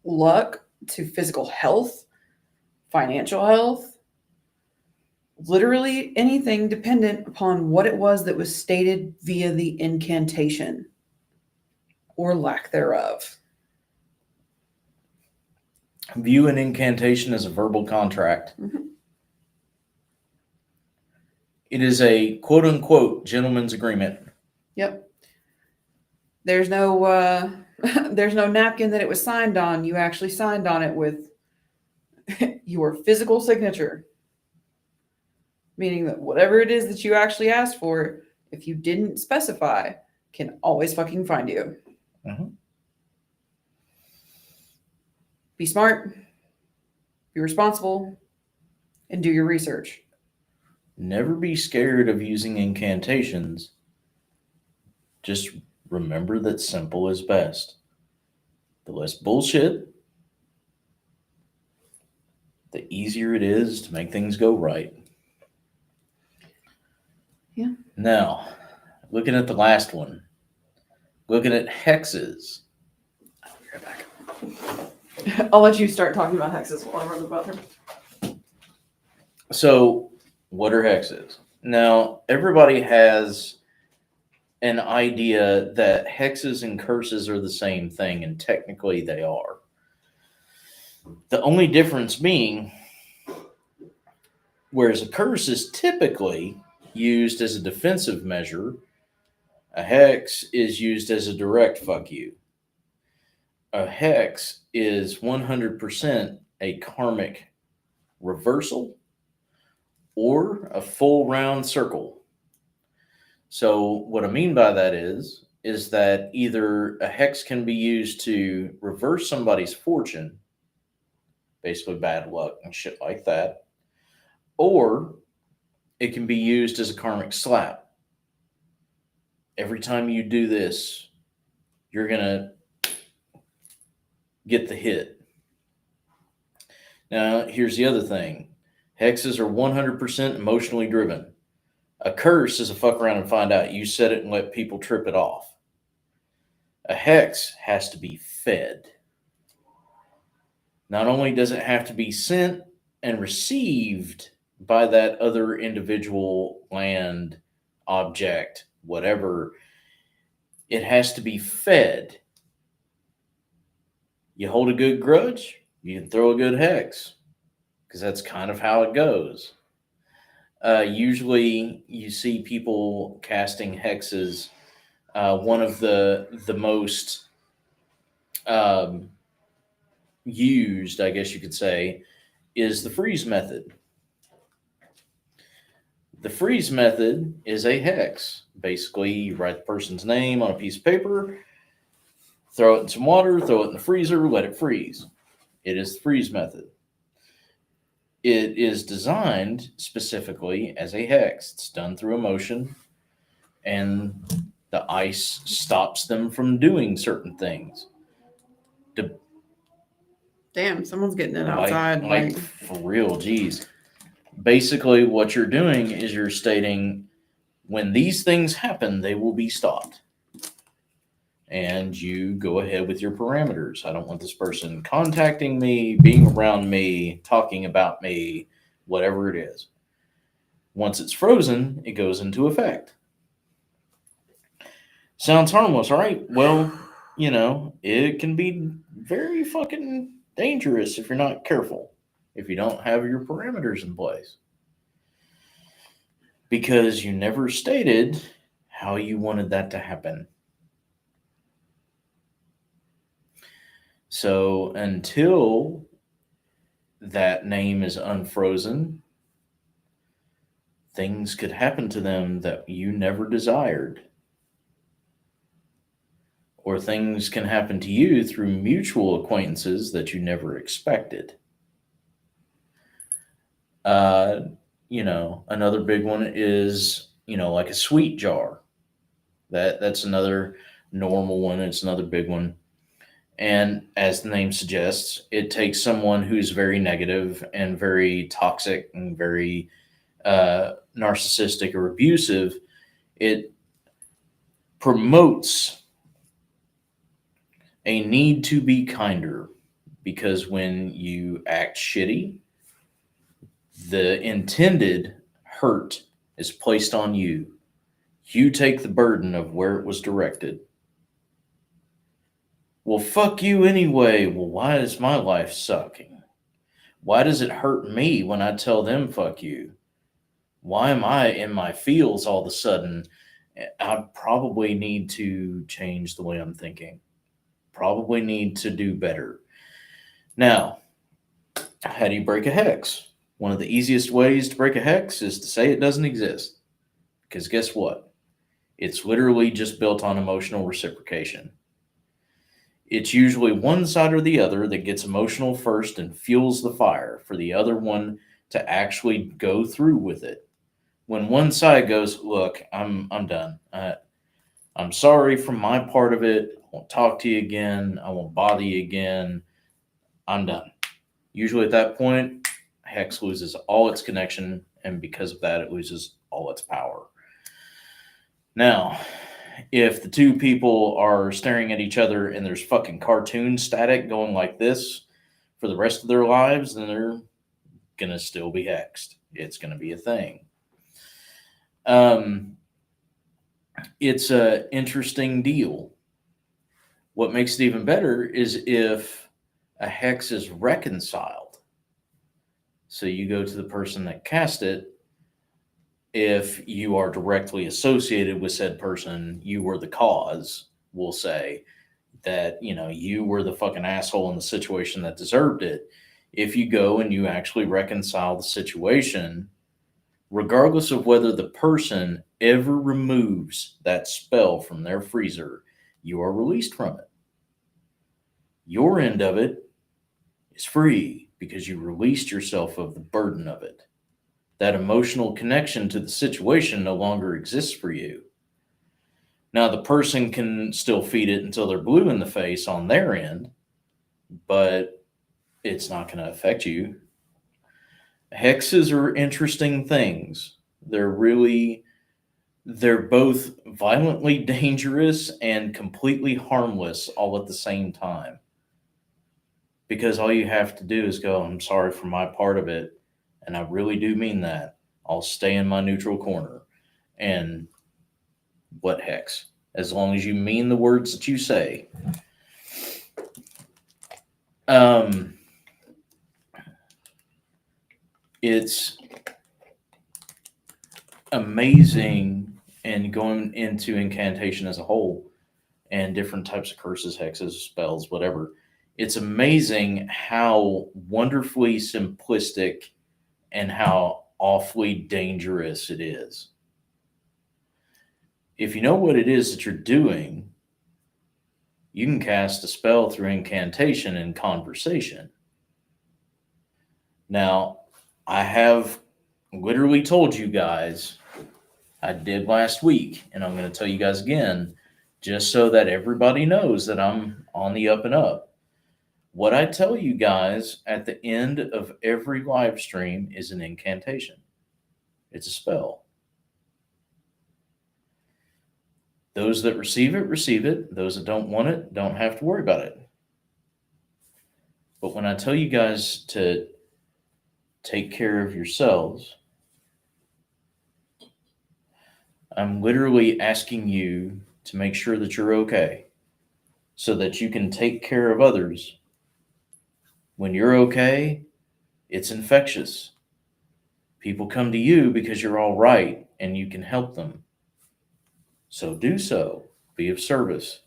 luck to physical health, financial health, literally anything dependent upon what it was that was stated via the incantation or lack thereof. View an incantation as a verbal contract. Mm-hmm. It is a quote unquote gentleman's agreement. Yep. There's no there's no napkin that it was signed on. You actually signed on it with your physical signature. Meaning that whatever it is that you actually asked for, if you didn't specify, can always fucking find you. Mm-hmm. Be smart, be responsible, and do your research. Never be scared of using incantations. Just remember that simple is best. The less bullshit, the easier it is to make things go right. Yeah. Now, looking at the last one, looking at hexes. I'll be right back. I'll let you start talking about hexes while I run to the bathroom. So, what are hexes? Now, everybody has an idea that hexes and curses are the same thing, and technically they are. The only difference being, whereas a curse is typically used as a defensive measure, a hex is used as a direct fuck you. A hex is 100% a karmic reversal or a full round circle. So what I mean by that is that either a hex can be used to reverse somebody's fortune, basically bad luck and shit like that, or it can be used as a karmic slap. Every time you do this, you're going to get the hit. Now, here's the other thing. Hexes are 100% emotionally driven. A curse is a fuck around and find out. You set it and let people trip it off. A hex has to be fed. Not only does it have to be sent and received by that other individual, land, object, whatever, it has to be fed. You hold a good grudge, you can throw a good hex, because that's kind of how it goes. Usually, you see people casting hexes. One of the most used, I guess you could say, is the freeze method. The freeze method is a hex. Basically, you write the person's name on a piece of paper, throw it in some water, throw it in the freezer, let it freeze. It is the freeze method. It is designed specifically as a hex. It's done through emotion, and the ice stops them from doing certain things. Damn, someone's getting it outside. Like for real, geez. Basically, what you're doing is you're stating when these things happen, they will be stopped. And you go ahead with your parameters. I don't want this person contacting me, being around me, talking about me, whatever it is. Once it's frozen, it goes into effect. Sounds harmless, right? Well, it can be very fucking dangerous if you're not careful, if you don't have your parameters in place. Because you never stated how you wanted that to happen. So until that name is unfrozen, things could happen to them that you never desired. Or things can happen to you through mutual acquaintances that you never expected. Another big one is, like a sweet jar. That's another normal one. It's another big one. And as the name suggests, it takes someone who's very negative and very toxic and very narcissistic or abusive. It promotes a need to be kinder, because when you act shitty, the intended hurt is placed on you. You take the burden of where it was directed. Well, fuck you anyway. Well, why is my life sucking? Why does it hurt me when I tell them fuck you? Why am I in my feels all of a sudden? I probably need to change the way I'm thinking. Probably need to do better. Now, how do you break a hex? One of the easiest ways to break a hex is to say it doesn't exist. Because guess what? It's literally just built on emotional reciprocation. It's usually one side or the other that gets emotional first and fuels the fire for the other one to actually go through with it. When one side goes, look, I'm done. I'm sorry for my part of it. I won't talk to you again. I won't bother you again. I'm done. Usually at that point, Hex loses all its connection, and because of that, it loses all its power. Now, if the two people are staring at each other and there's fucking cartoon static going like this for the rest of their lives, then they're gonna still be hexed. It's gonna be a thing. Um, it's a interesting deal. What makes it even better is if a hex is reconciled. So you go to the person that cast it. If you are directly associated with said person, you were the cause, we'll say that, you were the fucking asshole in the situation that deserved it. If you go and you actually reconcile the situation, regardless of whether the person ever removes that spell from their freezer, you are released from it. Your end of it is free because you released yourself of the burden of it. That emotional connection to the situation no longer exists for you. Now, the person can still feed it until they're blue in the face on their end, but it's not going to affect you. Hexes are interesting things. They're both violently dangerous and completely harmless all at the same time. Because all you have to do is go, I'm sorry for my part of it, and I really do mean that. I'll stay in my neutral corner. And what hex? As long as you mean the words that you say. Um, it's amazing, and going into incantation as a whole and different types of curses, hexes, spells, whatever. It's amazing how wonderfully simplistic and how awfully dangerous it is. If you know what it is that you're doing, you can cast a spell through incantation and conversation. Now, I have literally told you guys, I did last week, and I'm going to tell you guys again, just so that everybody knows that I'm on the up and up. What I tell you guys at the end of every live stream is an incantation. It's a spell. Those that receive it, receive it. Those that don't want it, don't have to worry about it. But when I tell you guys to take care of yourselves, I'm literally asking you to make sure that you're okay so that you can take care of others. When you're okay, it's infectious. People come to you because you're all right and you can help them. So do so. Be of service.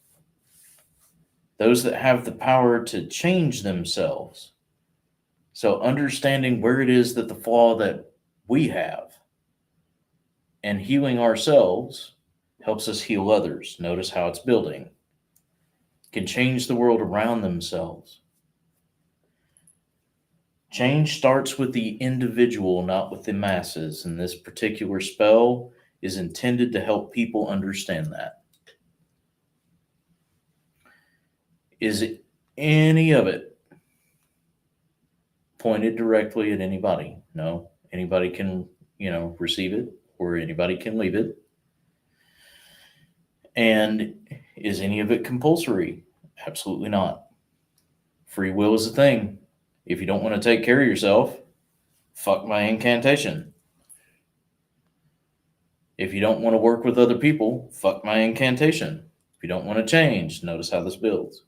Those that have the power to change themselves. So understanding where it is that the flaw that we have and healing ourselves helps us heal others. Notice how it's building. Can change the world around themselves. Change starts with the individual, not with the masses, and this particular spell is intended to help people understand that. Is it any of it pointed directly at anybody? No. Anybody can, receive it, or anybody can leave it. And is any of it compulsory? Absolutely not. Free will is a thing. If you don't want to take care of yourself, fuck my incantation. If you don't want to work with other people, fuck my incantation. If you don't want to change, notice how this builds.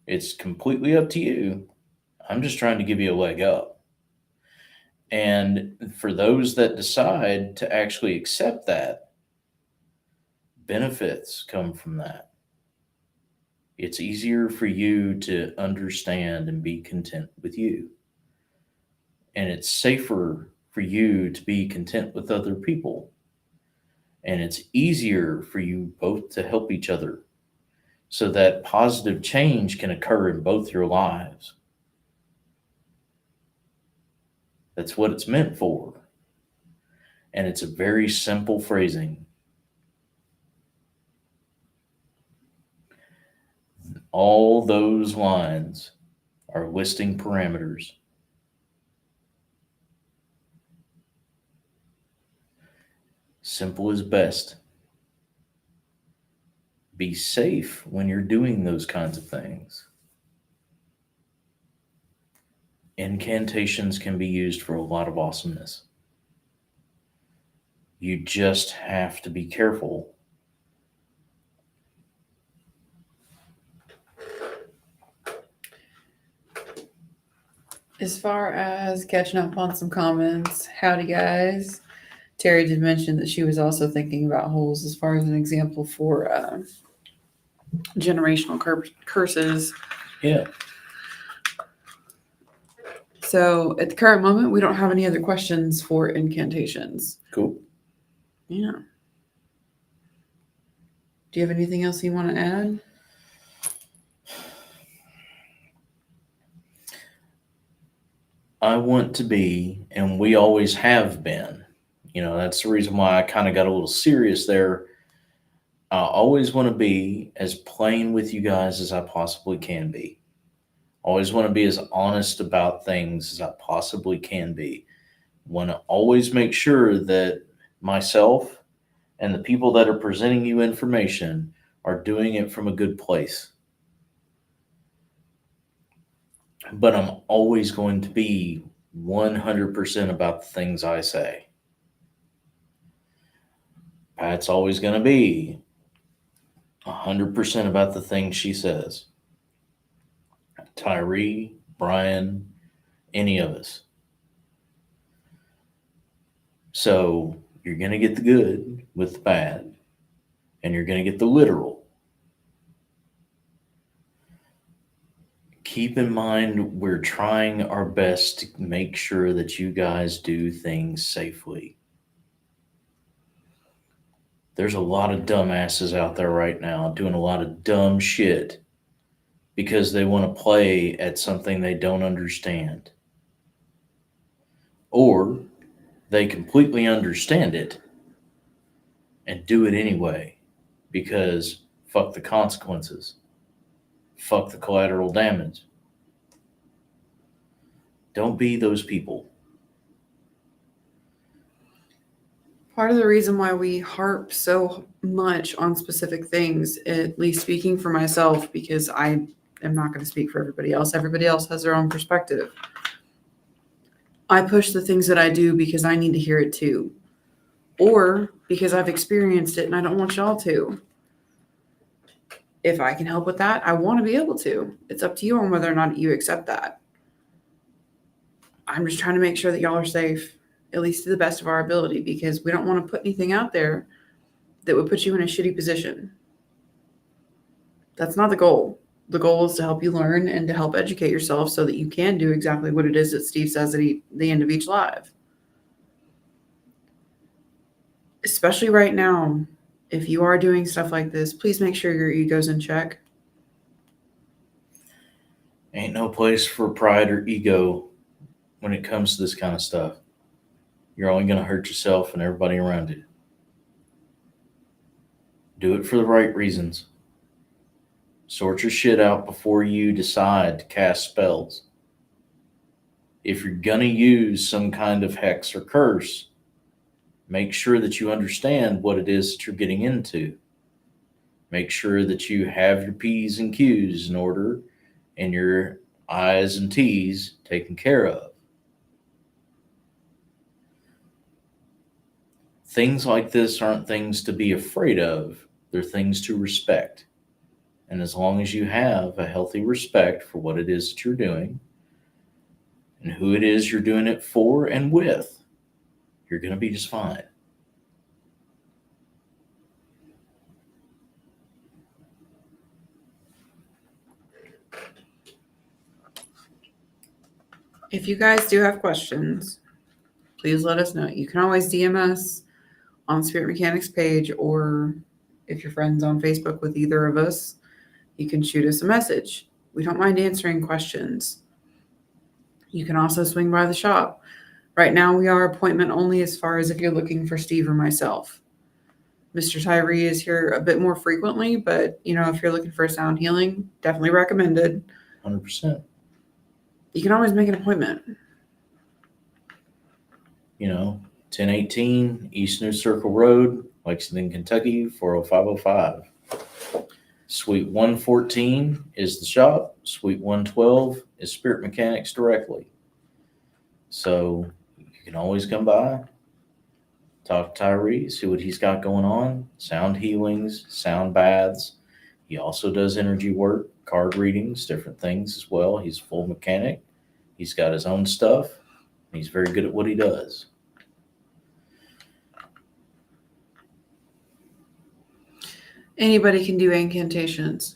It's completely up to you. I'm just trying to give you a leg up. And for those that decide to actually accept that, benefits come from that. It's easier for you to understand and be content with you. And it's safer for you to be content with other people. And it's easier for you both to help each other so that positive change can occur in both your lives. That's what it's meant for. And it's a very simple phrasing. All those lines are listing parameters. Simple is best. Be safe when you're doing those kinds of things. Incantations can be used for a lot of awesomeness. You just have to be careful. As far as catching up on some comments, howdy guys. Terry did mention that she was also thinking about holes as far as an example for generational curses. Yeah. So at the current moment, we don't have any other questions for incantations. Cool. Yeah. Do you have anything else you want to add? I want to be, and we always have been. That's the reason why I kind of got a little serious there. I always want to be as plain with you guys as I possibly can be. Always want to be as honest about things as I possibly can be. Want to always make sure that myself and the people that are presenting you information are doing it from a good place. But I'm always going to be 100% about the things I say. Pat's always going to be 100% about the things she says. Tyree, Brian, any of us. So you're going to get the good with the bad, and you're going to get the literal. Keep in mind, we're trying our best to make sure that you guys do things safely. There's a lot of dumbasses out there right now doing a lot of dumb shit because they want to play at something they don't understand. Or they completely understand it and do it anyway because fuck the consequences. Fuck the collateral damage. Don't be those people. Part of the reason why we harp so much on specific things, at least speaking for myself, because I am not going to speak for everybody else. Everybody else has their own perspective. I push the things that I do because I need to hear it too, or because I've experienced it and I don't want y'all to. If I can help with that, I want to be able to. It's up to you on whether or not you accept that. I'm just trying to make sure that y'all are safe, at least to the best of our ability, because we don't want to put anything out there that would put you in a shitty position. That's not the goal. The goal is to help you learn and to help educate yourself so that you can do exactly what it is that Steve says at the end of each live. Especially right now, if you are doing stuff like this, please make sure your ego's in check. Ain't no place for pride or ego when it comes to this kind of stuff. You're only going to hurt yourself and everybody around you. Do it for the right reasons. Sort your shit out before you decide to cast spells. If you're going to use some kind of hex or curse, make sure that you understand what it is that you're getting into. Make sure that you have your P's and Q's in order and your I's and T's taken care of. Things like this aren't things to be afraid of, they're things to respect. And as long as you have a healthy respect for what it is that you're doing and who it is you're doing it for and with, you're going to be just fine. If you guys do have questions, please let us know. You can always DM us on the Spirit Mechanics page, or if you're friends on Facebook with either of us, you can shoot us a message. We don't mind answering questions. You can also swing by the shop. Right now, we are appointment only as far as if you're looking for Steve or myself. Mr. Tyree is here a bit more frequently, but if you're looking for a sound healing, definitely recommended. 100%. You can always make an appointment. 1018 East New Circle Road, Lexington, Kentucky, 40505. Suite 114 is the shop. Suite 112 is Spirit Mechanics directly. So you can always come by, talk to Tyree, see what he's got going on. Sound healings, sound baths. He also does energy work, card readings, different things as well. He's a full mechanic. He's got his own stuff. He's very good at what he does. Anybody can do incantations,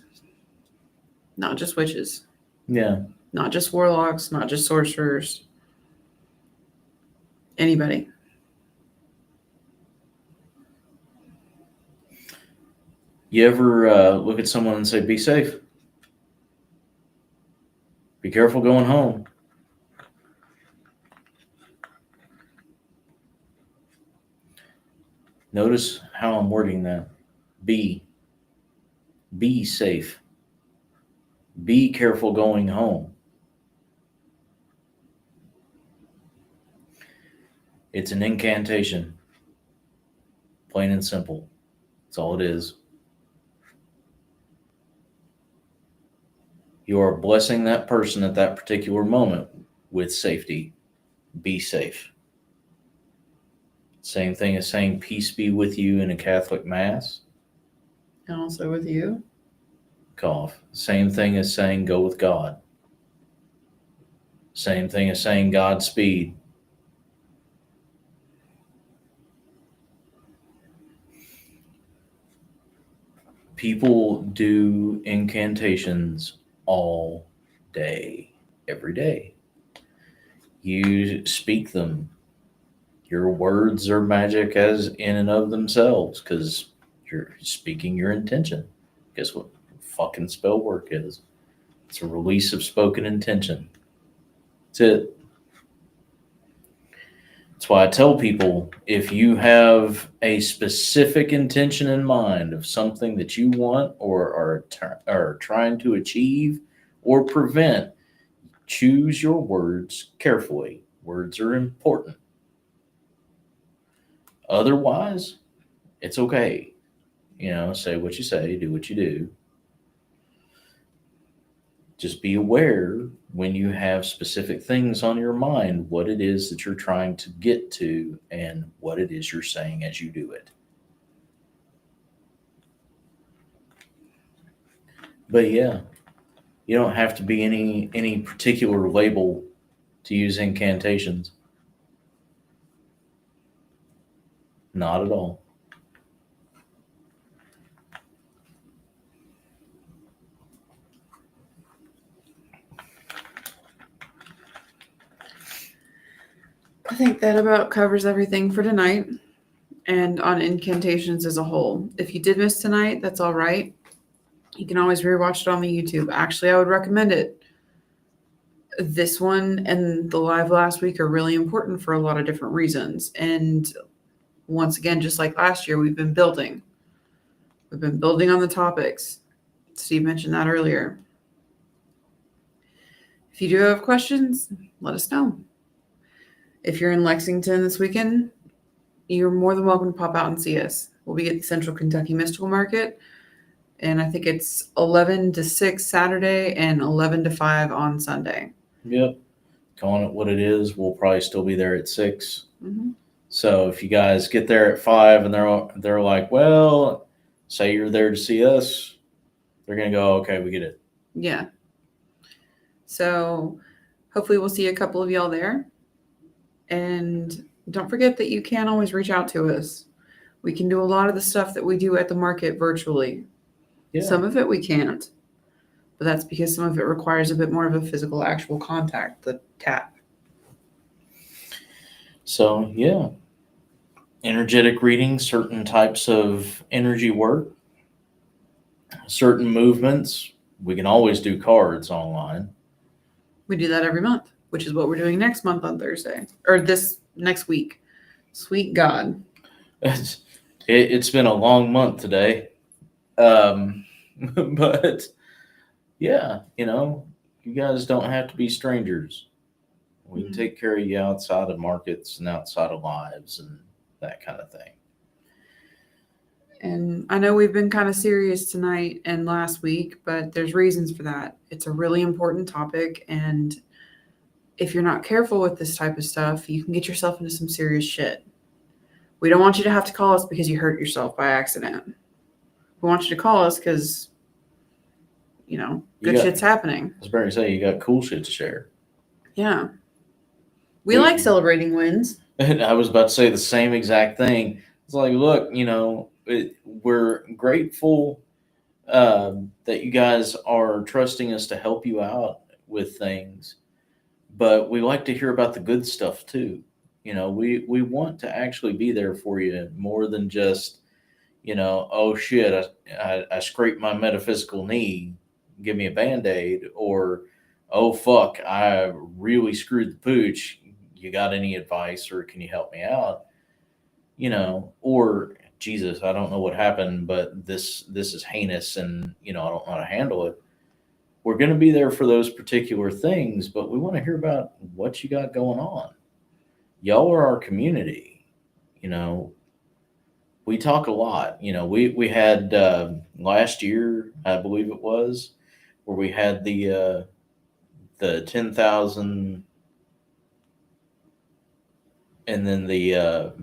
not just witches, Yeah. not just warlocks, not just sorcerers. Anybody. You ever look at someone and say, be safe? Be careful going home. Notice how I'm wording that. Be safe. Be careful going home. It's an incantation. Plain and simple. That's all it is. You are blessing that person at that particular moment with safety. Be safe. Same thing as saying peace be with you in a Catholic Mass. And also with you. Cough. Same thing as saying go with God. Same thing as saying Godspeed. People do incantations all day, every day. You speak them. Your words are magic as in and of themselves because you're speaking your intention. Guess what fucking spell work is? It's a release of spoken intention. That's it. That's why I tell people if you have a specific intention in mind of something that you want or are trying to achieve or prevent, choose your words carefully. Words are important. Otherwise, it's okay. Say what you say, do what you do. Just be aware when you have specific things on your mind, what it is that you're trying to get to and what it is you're saying as you do it. But yeah, you don't have to be any particular label to use incantations. Not at all. I think that about covers everything for tonight and on incantations as a whole. If you did miss tonight, that's all right. You can always rewatch it on the YouTube. Actually, I would recommend it. This one and the live last week are really important for a lot of different reasons. And once again, just like last year, we've been building. We've been building on the topics. Steve mentioned that earlier. If you do have questions, let us know. If you're in Lexington this weekend, you're more than welcome to pop out and see us. We'll be at the Central Kentucky Mystical Market, and I think it's 11 to 6 Saturday and 11 to 5 on Sunday. Yep. Calling it what it is. We'll probably still be there at 6. Mm-hmm. So if you guys get there at 5 and they're like, well, say you're there to see us, they're going to go, okay, we get it. Yeah. So hopefully we'll see a couple of y'all there. And don't forget that you can always reach out to us. We can do a lot of the stuff that we do at the market virtually. Yeah. Some of it we can't, but that's because some of it requires a bit more of a physical, actual contact, the tap. So, yeah. Energetic reading, certain types of energy work, certain movements. We can always do cards online. We do that every month, which is what we're doing next month on Thursday, or this next week. Sweet God. It's been a long month today. But yeah, you guys don't have to be strangers. We can take care of you outside of markets and outside of lives and that kind of thing. And I know we've been kind of serious tonight and last week, but there's reasons for that. It's a really important topic, and if you're not careful with this type of stuff, you can get yourself into some serious shit. We don't want you to have to call us because you hurt yourself by accident. We want you to call us because, good shit's happening. I was about to say, you got cool shit to share. Yeah. We like celebrating wins. I was about to say the same exact thing. It's like, look, we're grateful that you guys are trusting us to help you out with things, but we like to hear about the good stuff too. We want to actually be there for you more than just, oh shit, I scraped my metaphysical knee, give me a band-aid, or oh fuck, I really screwed the pooch. You got any advice, or can you help me out? Or Jesus, I don't know what happened, but this is heinous, and I don't know how to handle it. We're going to be there for those particular things, but we want to hear about what you got going on. Y'all are our community. We talk a lot. We had last year, I believe it was, where we had the 10,000, and then the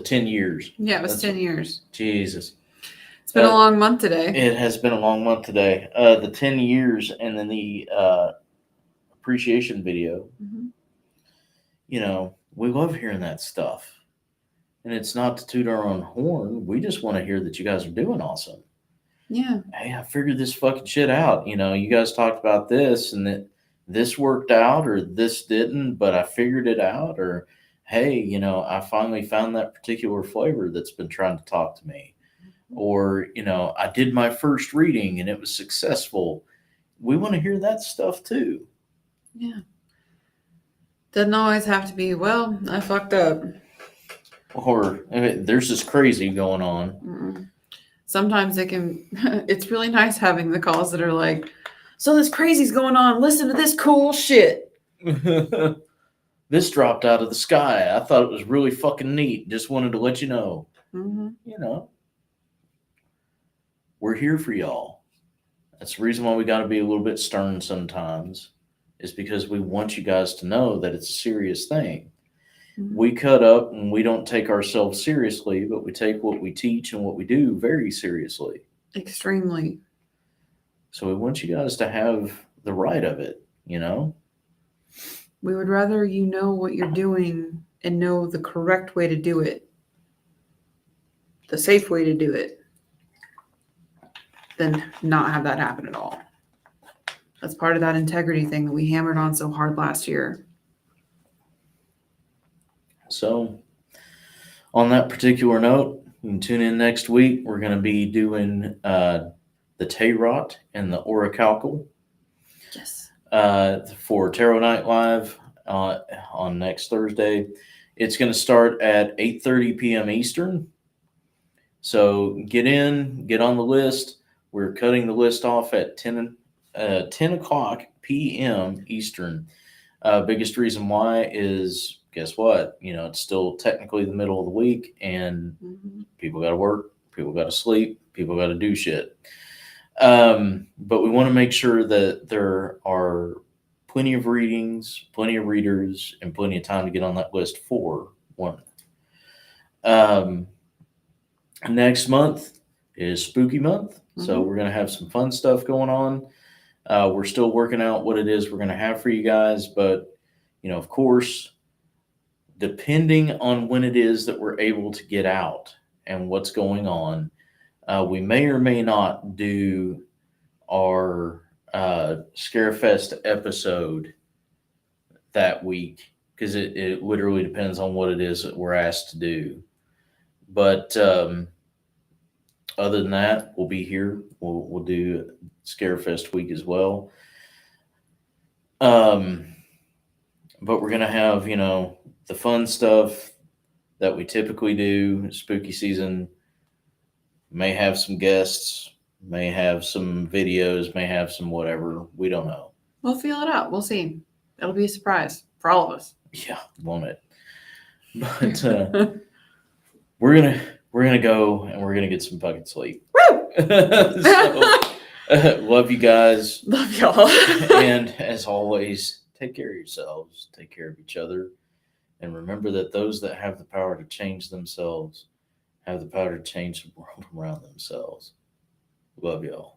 10 years. Yeah, it was 10 years. Jesus. It's been a long month today. It has been a long month today. The 10 years, and then the appreciation video. Mm-hmm. We love hearing that stuff. And it's not to toot our own horn. We just want to hear that you guys are doing awesome. Yeah. Hey, I figured this fucking shit out. You guys talked about this, and that this worked out, or this didn't, but I figured it out. Or, hey, I finally found that particular flavor that's been trying to talk to me. Or, I did my first reading and it was successful. We want to hear that stuff too. Yeah. Doesn't always have to be, well, I fucked up. Or there's this crazy going on. Mm-mm. Sometimes it's really nice having the calls that are like, so this crazy's going on. Listen to this cool shit. This dropped out of the sky. I thought it was really fucking neat. Just wanted to let you know. Mm-hmm. We're here for y'all. That's the reason why we got to be a little bit stern sometimes, is because we want you guys to know that it's a serious thing. Mm-hmm. We cut up and we don't take ourselves seriously, but we take what we teach and what we do very seriously. Extremely. So we want you guys to have the right of it, We would rather you know what you're doing and know the correct way to do it, the safe way to do it, than not have that happen at all. That's part of that integrity thing that we hammered on so hard last year. So, on that particular note, you can tune in next week. We're going to be doing the Tarot and the Orichalcal. Yes. For Tarot Night Live on next Thursday. It's going to start at 8:30 p.m. Eastern. So get on the list. We're cutting the list off at 10 o'clock p.m. Eastern. Biggest reason why is, guess what? It's still technically the middle of the week, and people got to work, people got to sleep, people got to do shit. But we want to make sure that there are plenty of readings, plenty of readers, and plenty of time to get on that list for one. Next month is Spooky Month, so we're going to have some fun stuff going on. We're still working out what it is we're going to have for you guys, but, of course, depending on when it is that we're able to get out and what's going on, we may or may not do our Scarefest episode that week, because it literally depends on what it is that we're asked to do. But other than that, we'll be here. We'll do Scarefest week as well. But we're gonna have the fun stuff that we typically do. Spooky season may have some guests, may have some videos, may have some whatever. We don't know. We'll feel it out. We'll see. It'll be a surprise for all of us. Yeah, won't it? But we're gonna go and we're gonna get some fucking sleep. Woo! So, love you guys, Love y'all. and as always, take care of yourselves, take care of each other, and remember that those that have the power to change themselves have the power to change the world around themselves. Love y'all.